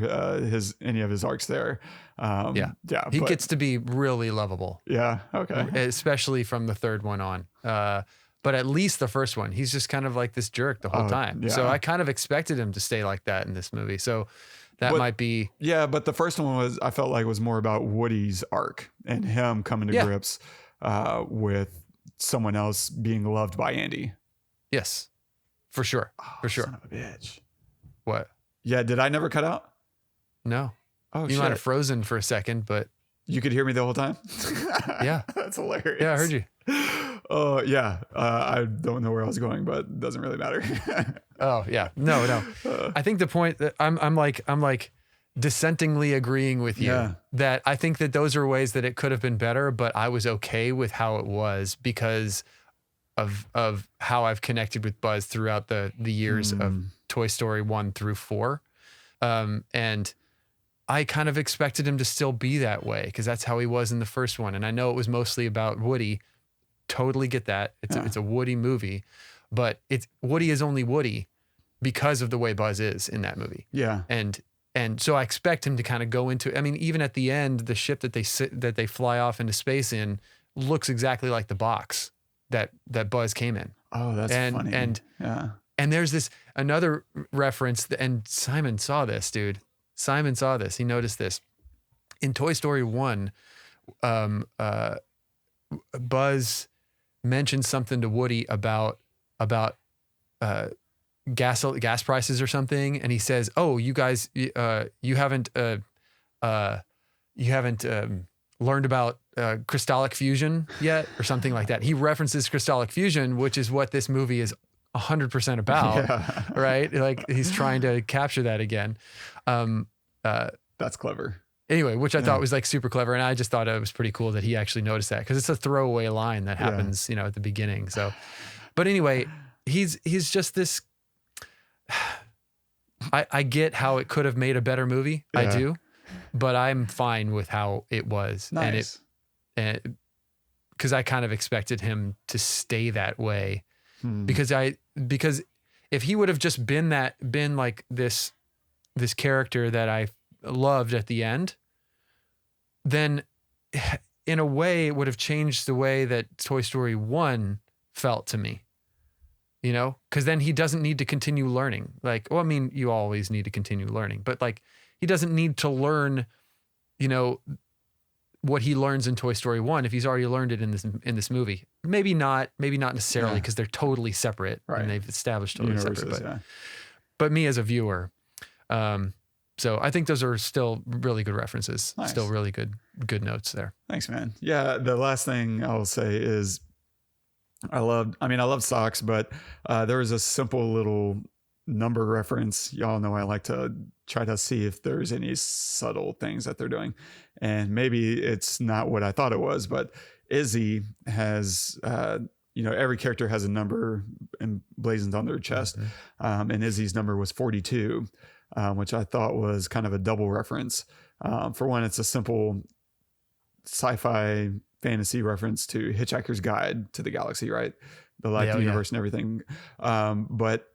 any of his arcs there. Yeah. Yeah. He but- gets to be really lovable, Yeah. Okay. especially from the third one on. But at least the first one, he's just kind of like this jerk the whole Oh, time. So yeah. I kind of expected him to stay like that in this movie. So that But- might be. Yeah, but the first one I felt like was more about Woody's arc and him coming to Yeah. grips with someone else being loved by Andy. Yes, for sure. For sure. Son of a bitch. What? Yeah. Did I never cut out? No. Oh, You shit. might have frozen for a second, but You could hear me the whole time? Yeah. That's hilarious. yeah, I heard you. Oh, yeah. I don't know where I was going, but it doesn't really matter. Oh yeah, no. I think the point that I'm like dissentingly agreeing with you Yeah. that I think that those are ways that it could have been better, but I was okay with how it was because of how I've connected with Buzz throughout the years of Toy Story 1 through 4, and I kind of expected him to still be that way because that's how he was in the first one, and I know it was mostly about Woody. Totally get that. It's a Woody movie, but Woody is only Woody because of the way Buzz is in that movie. Yeah. And so I expect him to kind of go into. I mean, even at the end, the ship that they fly off into space in looks exactly like the box that Buzz came in. Oh, that's funny. Yeah. And there's this another reference, and Simon saw this, dude. Simon saw this. He noticed this in Toy Story 1. Buzz mentioned something to Woody about gas prices or something, and he says, "Oh, you guys, you haven't learned about crystallic fusion yet," or something like that. He references crystallic fusion, which is what this movie is 100% about, right? Like he's trying to capture that again. That's clever. Anyway, which I thought was like super clever, and I just thought it was pretty cool that he actually noticed that because it's a throwaway line that happens, at the beginning. So, but anyway, he's just this. I get how it could have made a better movie. Yeah. I do, but I'm fine with how it was, Nice. and because I kind of expected him to stay that way, Hmm. because if he would have just been like this character that I loved at the end, then in a way it would have changed the way that Toy Story 1 felt to me, because then he doesn't need to continue learning. Like, well, I mean, you always need to continue learning, but like he doesn't need to learn, what he learns in Toy Story 1 if he's already learned it in this movie. Maybe not necessarily because they're totally separate and they've established totally separate. Universes, But me as a viewer, so I think those are still really good references. Nice. Still really good notes there. Thanks, man. Yeah. The last thing I'll say is I loved socks, but there was a simple little number reference. Y'all know I like to try to see if there's any subtle things that they're doing. And maybe it's not what I thought it was, but Izzy has, every character has a number emblazoned on their chest. And Izzy's number was 42, which I thought was kind of a double reference. For one, it's a simple sci-fi fantasy reference to Hitchhiker's Guide to the Galaxy, right? The light, the universe, and everything. But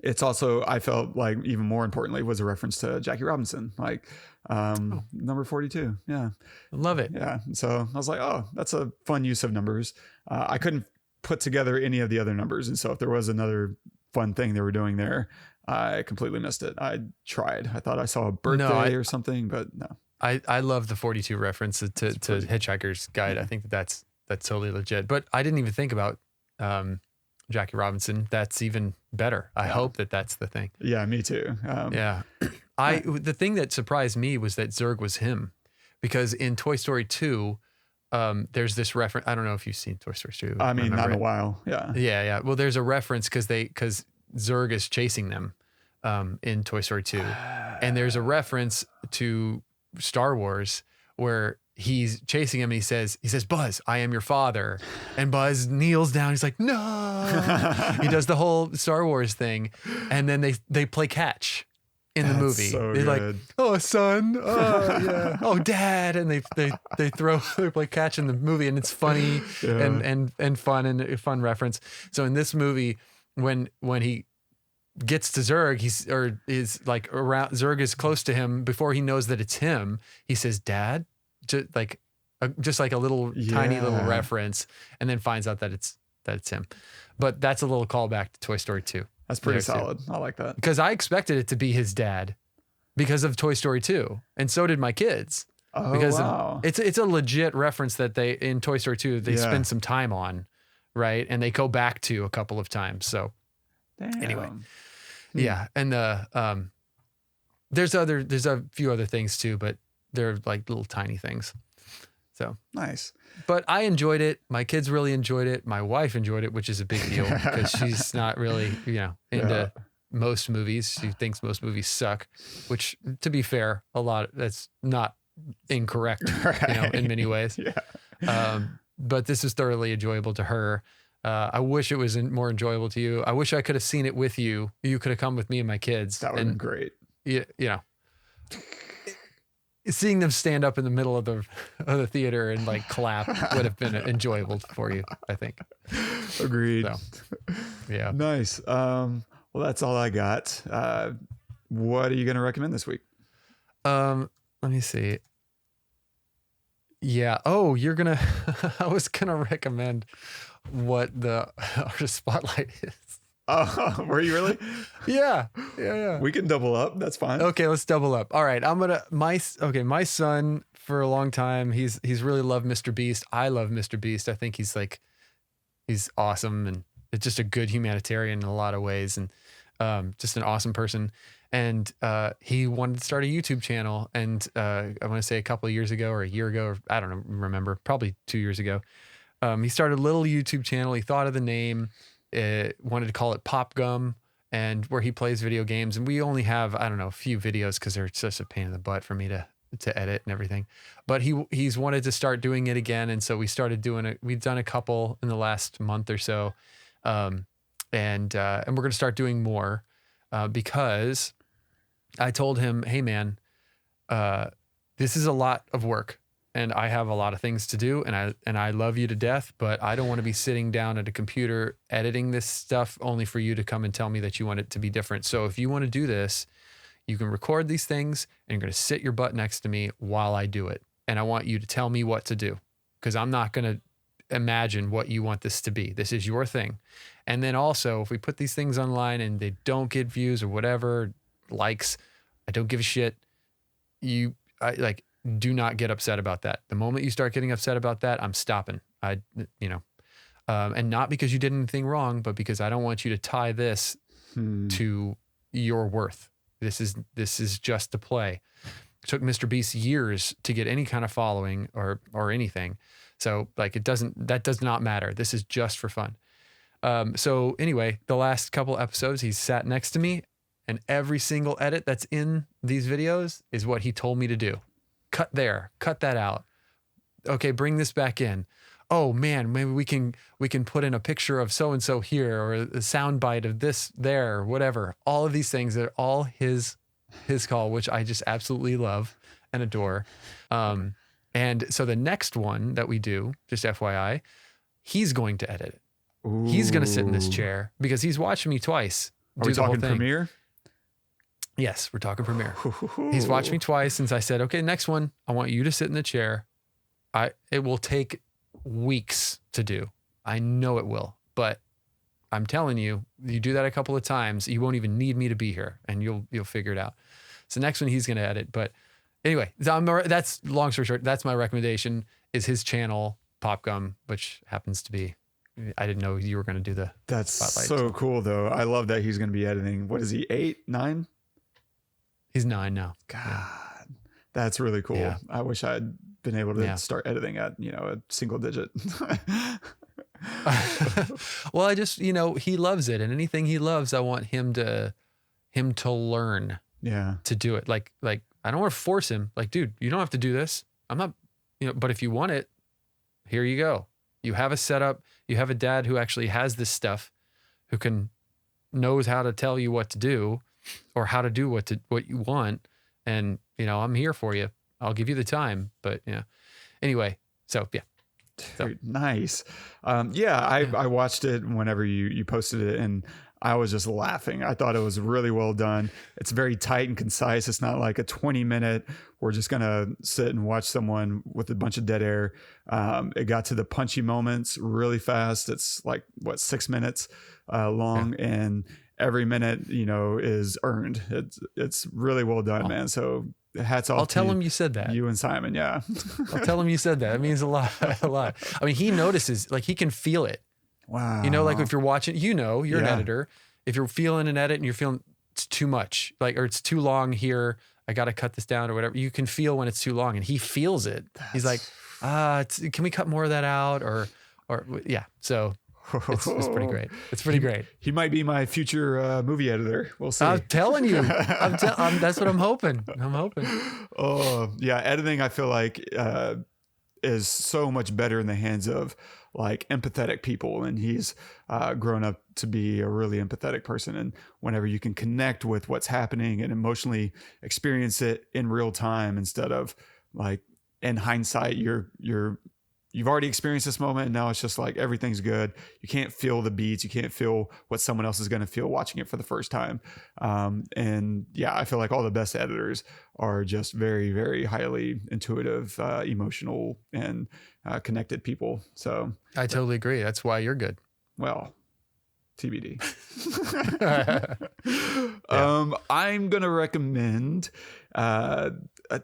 it's also, I felt like even more importantly, was a reference to Jackie Robinson, like number 42. Yeah. Love it. Yeah. So I was like, oh, that's a fun use of numbers. I couldn't put together any of the other numbers. And so if there was another fun thing they were doing there, I completely missed it. I tried. I thought I saw a birthday or something, but no. I love the 42 reference to Hitchhiker's Guide. I think that's totally legit. But I didn't even think about Jackie Robinson. That's even better. I hope that's the thing. Yeah, me too. Yeah. The thing that surprised me was that Zurg was him, because in Toy Story 2, there's this reference. I don't know if you've seen Toy Story 2. I mean, not in a while. Yeah. Yeah. Well, there's a reference because Zurg is chasing them in Toy Story 2. And there's a reference to Star Wars where he's chasing him and he says, Buzz, I am your father. And Buzz kneels down. He's like, no. He does the whole Star Wars thing. And then they play catch in the movie. So They're good. like, oh, son. Oh, yeah. Oh, dad. And they play catch in the movie, and it's funny and fun, and a fun reference. So in this movie, when he gets to Zurg, is like around, Zurg is close to him before he knows that it's him. He says, Dad, just like a little tiny little reference, and then finds out that it's him. But that's a little callback to Toy Story 2. That's pretty solid. I like that. Because I expected it to be his dad because of Toy Story 2. And so did my kids. Oh, because wow. It's a legit reference that they, in Toy Story 2, they spend some time on, right? And they go back to a couple of times. So anyway. Yeah. And there's a few other things too, but they're like little tiny things. So Nice. But I enjoyed it. My kids really enjoyed it. My wife enjoyed it, which is a big deal because she's not really, into most movies. She thinks most movies suck, which, to be fair, that's not incorrect, in many ways. Yeah. But this is thoroughly enjoyable to her. I wish it was more enjoyable to you. I wish I could have seen it with you. You could have come with me and my kids. That would have been great. Seeing them stand up in the middle of the theater and like clap would have been enjoyable for you, I think. Agreed. So, yeah. Nice. Well, that's all I got. What are you going to recommend this week? Let me see. Yeah. Oh, I was going to recommend what the artist spotlight is. Oh, were you really? Yeah. We can double up. That's fine. Okay, let's double up. All right, my son for a long time, he's really loved Mr. Beast. I love Mr. Beast. I think he's awesome, and it's just a good humanitarian in a lot of ways, and just an awesome person. And he wanted to start a YouTube channel, and I want to say a couple of years ago or a year ago, or I don't remember, probably 2 years ago. He started a little YouTube channel. He thought of the name. Wanted to call it PopGum, and where he plays video games. And we only have, a few videos because they're such a pain in the butt for me to edit and everything. But he's wanted to start doing it again. And so we started doing it. We've done a couple in the last month or so. And we're going to start doing more because I told him, hey man, this is a lot of work. And I have a lot of things to do, and I love you to death, but I don't want to be sitting down at a computer editing this stuff only for you to come and tell me that you want it to be different. So if you want to do this, you can record these things, and you're going to sit your butt next to me while I do it. And I want you to tell me what to do, because I'm not going to imagine what you want this to be. This is your thing. And then also, if we put these things online and they don't get views or whatever, likes, I don't give a shit. Do not get upset about that. The moment you start getting upset about that, I'm stopping. And not because you did anything wrong, but because I don't want you to tie this to your worth. This is just to play. It took Mr. Beast years to get any kind of following or anything. So that does not matter. This is just for fun. So anyway, the last couple episodes, he's sat next to me, and every single edit that's in these videos is what he told me to do. Cut that out. Okay, bring this back in. Oh man, maybe we can put in a picture of so-and-so here, or a sound bite of this there, or whatever. All of these things are all his call, which I just absolutely love and adore. And so the next one that we do, just FYI, he's going to edit it. Ooh. He's going to sit in this chair because he's watching me twice. Are we talking Premiere? Yes, we're talking Premiere. He's watched me twice since I said, okay, next one, I want you to sit in the chair. It will take weeks to do. I know it will, but I'm telling you, you do that a couple of times, you won't even need me to be here, and you'll figure it out. So next one he's going to edit, but Anyway, that's long story short. That's my recommendation. Is his channel PopGum, which happens to be. I didn't know you were going to do the. That's spotlight. so cool, though. I love that he's going to be editing. What is he? 8, 9? He's 9 now. God, that's really cool. Yeah. I wish I'd been able to start editing at a single digit. Well, I just he loves it, and anything he loves, I want him to learn. Yeah. To do it, like I don't want to force him. Like, dude, you don't have to do this. I'm not, but if you want it, here you go. You have a setup. You have a dad who actually has this stuff, who knows how to tell you what to do, or how to do what you want. And I'm here for you. I'll give you the time. But anyway, so yeah. So. Nice. I watched it whenever you posted it, and I was just laughing. I thought it was really well done. It's very tight and concise. It's not like a 20-minute, we're just going to sit and watch someone with a bunch of dead air. It got to the punchy moments really fast. It's like, 6 minutes long, and every minute, is earned. It's really well done, man. So hats off. I'll tell him you said that. You and Simon, yeah. I'll tell him you said that. It means a lot. I mean, he notices, like he can feel it. Wow. Like if you're watching, you're an editor. If you're feeling an edit and you're feeling it's too much, or it's too long here, I got to cut this down or whatever. You can feel when it's too long, and he feels it. He's like, can we cut more of that out? Or yeah. So it's pretty great. It's pretty great. He might be my future movie editor. We'll see. I'm telling you, that's what I'm hoping. Oh yeah. Editing, I feel like, is so much better in the hands of empathetic people, and he's grown up to be a really empathetic person. And whenever you can connect with what's happening and emotionally experience it in real time, instead of in hindsight, you've already experienced this moment, and now it's just everything's good. You can't feel the beats. You can't feel what someone else is going to feel watching it for the first time. And yeah, I feel like all the best editors are just very, very highly intuitive, emotional, and connected people. So I totally agree. That's why you're good. Well, TBD. I'm going to recommend,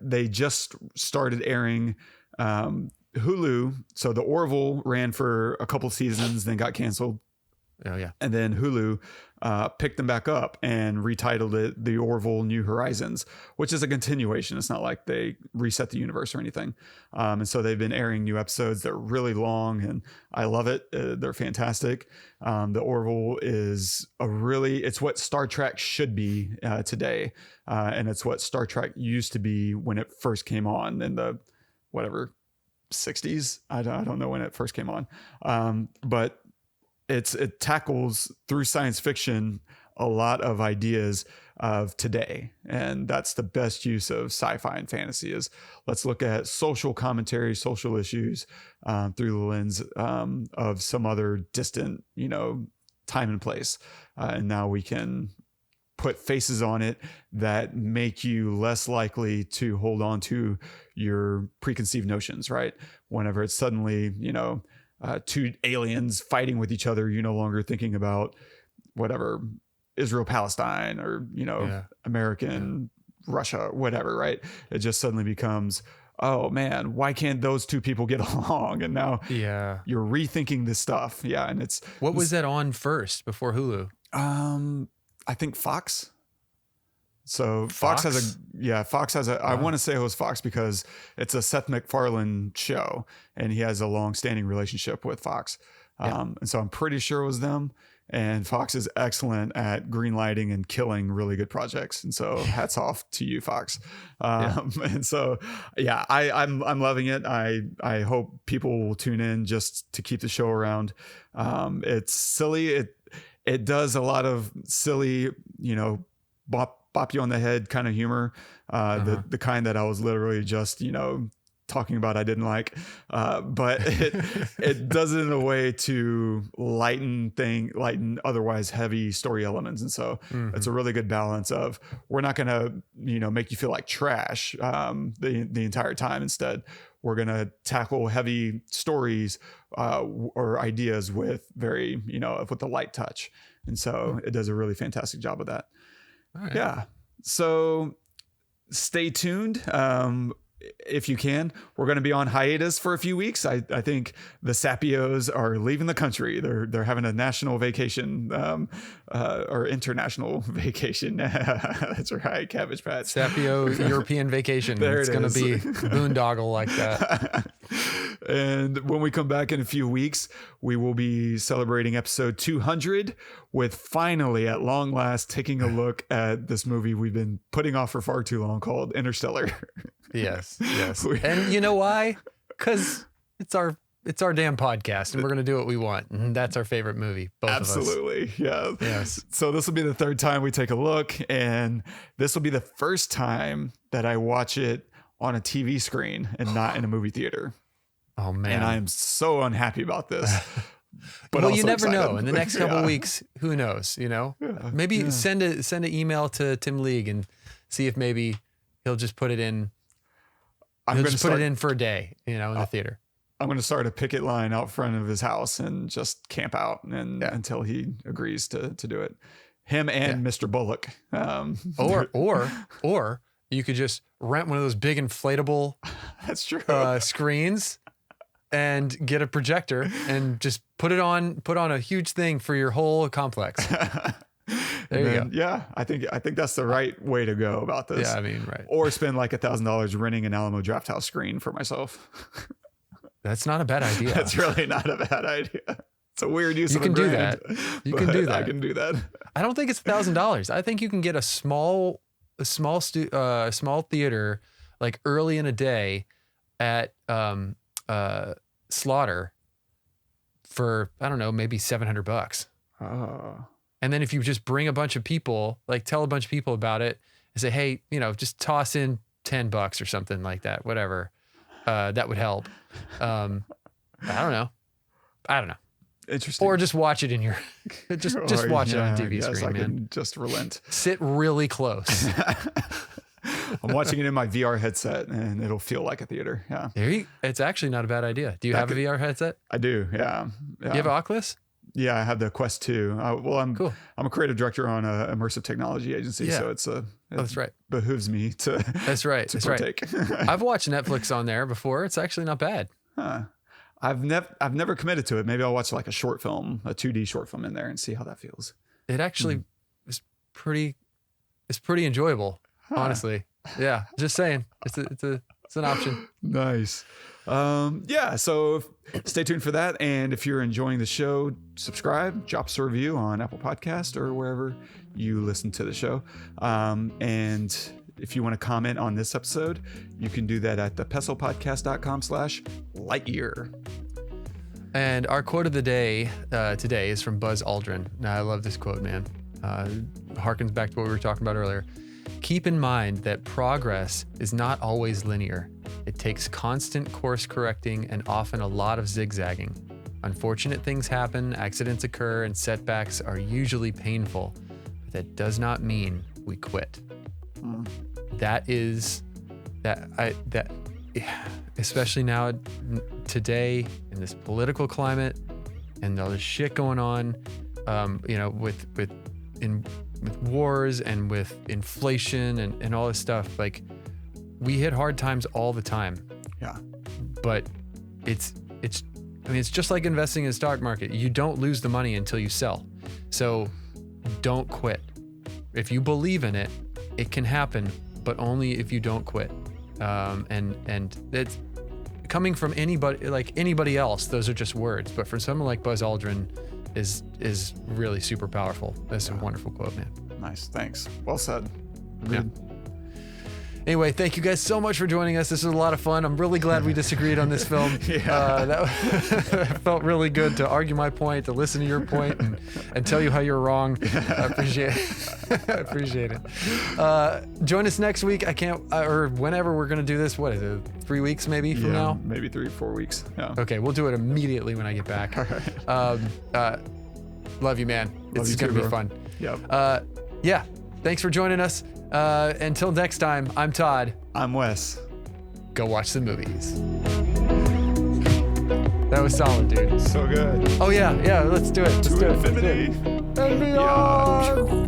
they just started airing, Hulu. So the Orville ran for a couple seasons, then got canceled. Oh yeah. And then Hulu picked them back up and retitled it The Orville New Horizons, which is a continuation. It's not like they reset the universe or anything. And so they've been airing new episodes. They're really long, and I love it. They're fantastic. The Orville is it's what Star Trek should be today. And it's what Star Trek used to be when it first came on in the 60s. I don't know when it first came on. But it tackles through science fiction a lot of ideas of today, and that's the best use of sci-fi and fantasy. Is let's look at social commentary, social issues through the lens of some other distant time and place, and now we can put faces on it that make you less likely to hold on to your preconceived notions, right? Whenever it's suddenly two aliens fighting with each other, you're no longer thinking about Israel, Palestine, or, American, Russia, whatever, right? It just suddenly becomes, oh man, why can't those two people get along? And now you're rethinking this stuff. Yeah. And what was that on first before Hulu? I think Fox. So Fox has I want to say it was Fox because it's a Seth MacFarlane show, and he has a long-standing relationship with Fox. And so I'm pretty sure it was them. And Fox is excellent at greenlighting and killing really good projects. And so hats off to you, Fox. And so, I'm loving it. I hope people will tune in just to keep the show around. It's silly. It does a lot of silly, bop you on the head kind of humor, the kind that I was literally just, talking about I didn't like, but it does it in a way to lighten otherwise heavy story elements. And so it's a really good balance of, we're not going to, make you feel like trash the entire time. Instead, we're going to tackle heavy stories or ideas with very, with a light touch. And so it does a really fantastic job of that. All right. Yeah. So stay tuned. If you can, we're going to be on hiatus for a few weeks. I think the Sapios are leaving the country. They're having a national vacation, or international vacation. That's right, Cabbage Patch. Sapio European vacation. It's going to be boondoggle like that. And when we come back in a few weeks, we will be celebrating episode 200 with finally, at long last, taking a look at this movie we've been putting off for far too long called Interstellar. Yes. And you know why? Because it's our damn podcast, and we're going to do what we want. And that's our favorite movie, both Absolutely. of us. Yeah. Yes. So this will be the third time we take a look, and this will be the first time that I watch it on a TV screen and not in a movie theater. Oh, man. And I am so unhappy about this. But well, you also never excited. know. In the next couple of weeks, who knows? Maybe send an email to Tim League and see if maybe he'll just put it in. He'll just put it in for a day, in the theater. I'm going to start a picket line out front of his house and just camp out until he agrees to do it. Him and Mr. Bullock. Or you could just rent one of those big inflatable That's true. Screens and get a projector and just put on a huge thing for your whole complex. There you go. Yeah, I think that's the right way to go about this. Yeah, I mean, right. Or spend like $1,000 renting an Alamo Drafthouse screen for myself. That's not a bad idea. That's really not a bad idea. It's a weird use You of can a do grand, that. You can do that. I can do that. I don't think it's $1,000. I think you can get a small theater like early in a day at Slaughter for, I don't know, maybe $700. Oh. And then if you just bring a bunch of people, like tell a bunch of people about it and say, hey, just toss in $10 or something like that, whatever, that would help. I don't know. Interesting. Or just watch it in your, just watch it on TV screen, screen, man. Can just relent. Sit really close. I'm watching it in my VR headset and it'll feel like a theater. Yeah. It's actually not a bad idea. Do you have a VR headset? I do. Yeah. You have an Oculus? Yeah, I have the Quest 2. I'm cool. I'm a creative director on an immersive technology agency, so that's right. Behooves me to. That's right. To that's partake. Right. I've watched Netflix on there before. It's actually not bad. Huh. I've never committed to it. Maybe I'll watch like a short film, a 2D short film in there, and see how that feels. It actually is pretty. It's pretty enjoyable, honestly. Yeah, just saying. It's an option. Nice. So stay tuned for that. And if you're enjoying the show, subscribe, drop us a review on Apple Podcast or wherever you listen to the show. And if you want to comment on this episode, you can do that at thepestlepodcast.com/Lightyear. And our quote of the day today is from Buzz Aldrin. Now, I love this quote, man. Harkens back to what we were talking about earlier. Keep in mind that progress is not always linear. It takes constant course correcting and often a lot of zigzagging. Unfortunate things happen, accidents occur, and setbacks are usually painful. But that does not mean we quit. Especially now, today, in this political climate, and all this shit going on, with wars and with inflation and all this stuff, like, we hit hard times all the time. Yeah. But it's just like investing in the stock market. You don't lose the money until you sell. So don't quit. If you believe in it, it can happen, but only if you don't quit. And it's coming from anybody else. Those are just words, but for someone like Buzz Aldrin is really super powerful. That's a wonderful quote, man. Nice. Thanks. Well said. Yeah. Anyway, thank you guys so much for joining us. This was a lot of fun. I'm really glad we disagreed on this film. That felt really good to argue my point, to listen to your point, and tell you how you're wrong. I appreciate it. I appreciate it. Join us next week. Or whenever we're going to do this. What is it? 3 weeks maybe from now? Maybe 3-4 weeks. Yeah. Okay, we'll do it immediately when I get back. All right. Love you, man. It's going to be fun. Yep. Thanks for joining us. Until next time, I'm Todd. I'm Wes. Go watch the movies. That was solid, dude. So good. Oh yeah, let's do it. Let's do it. Infinity. And beyond.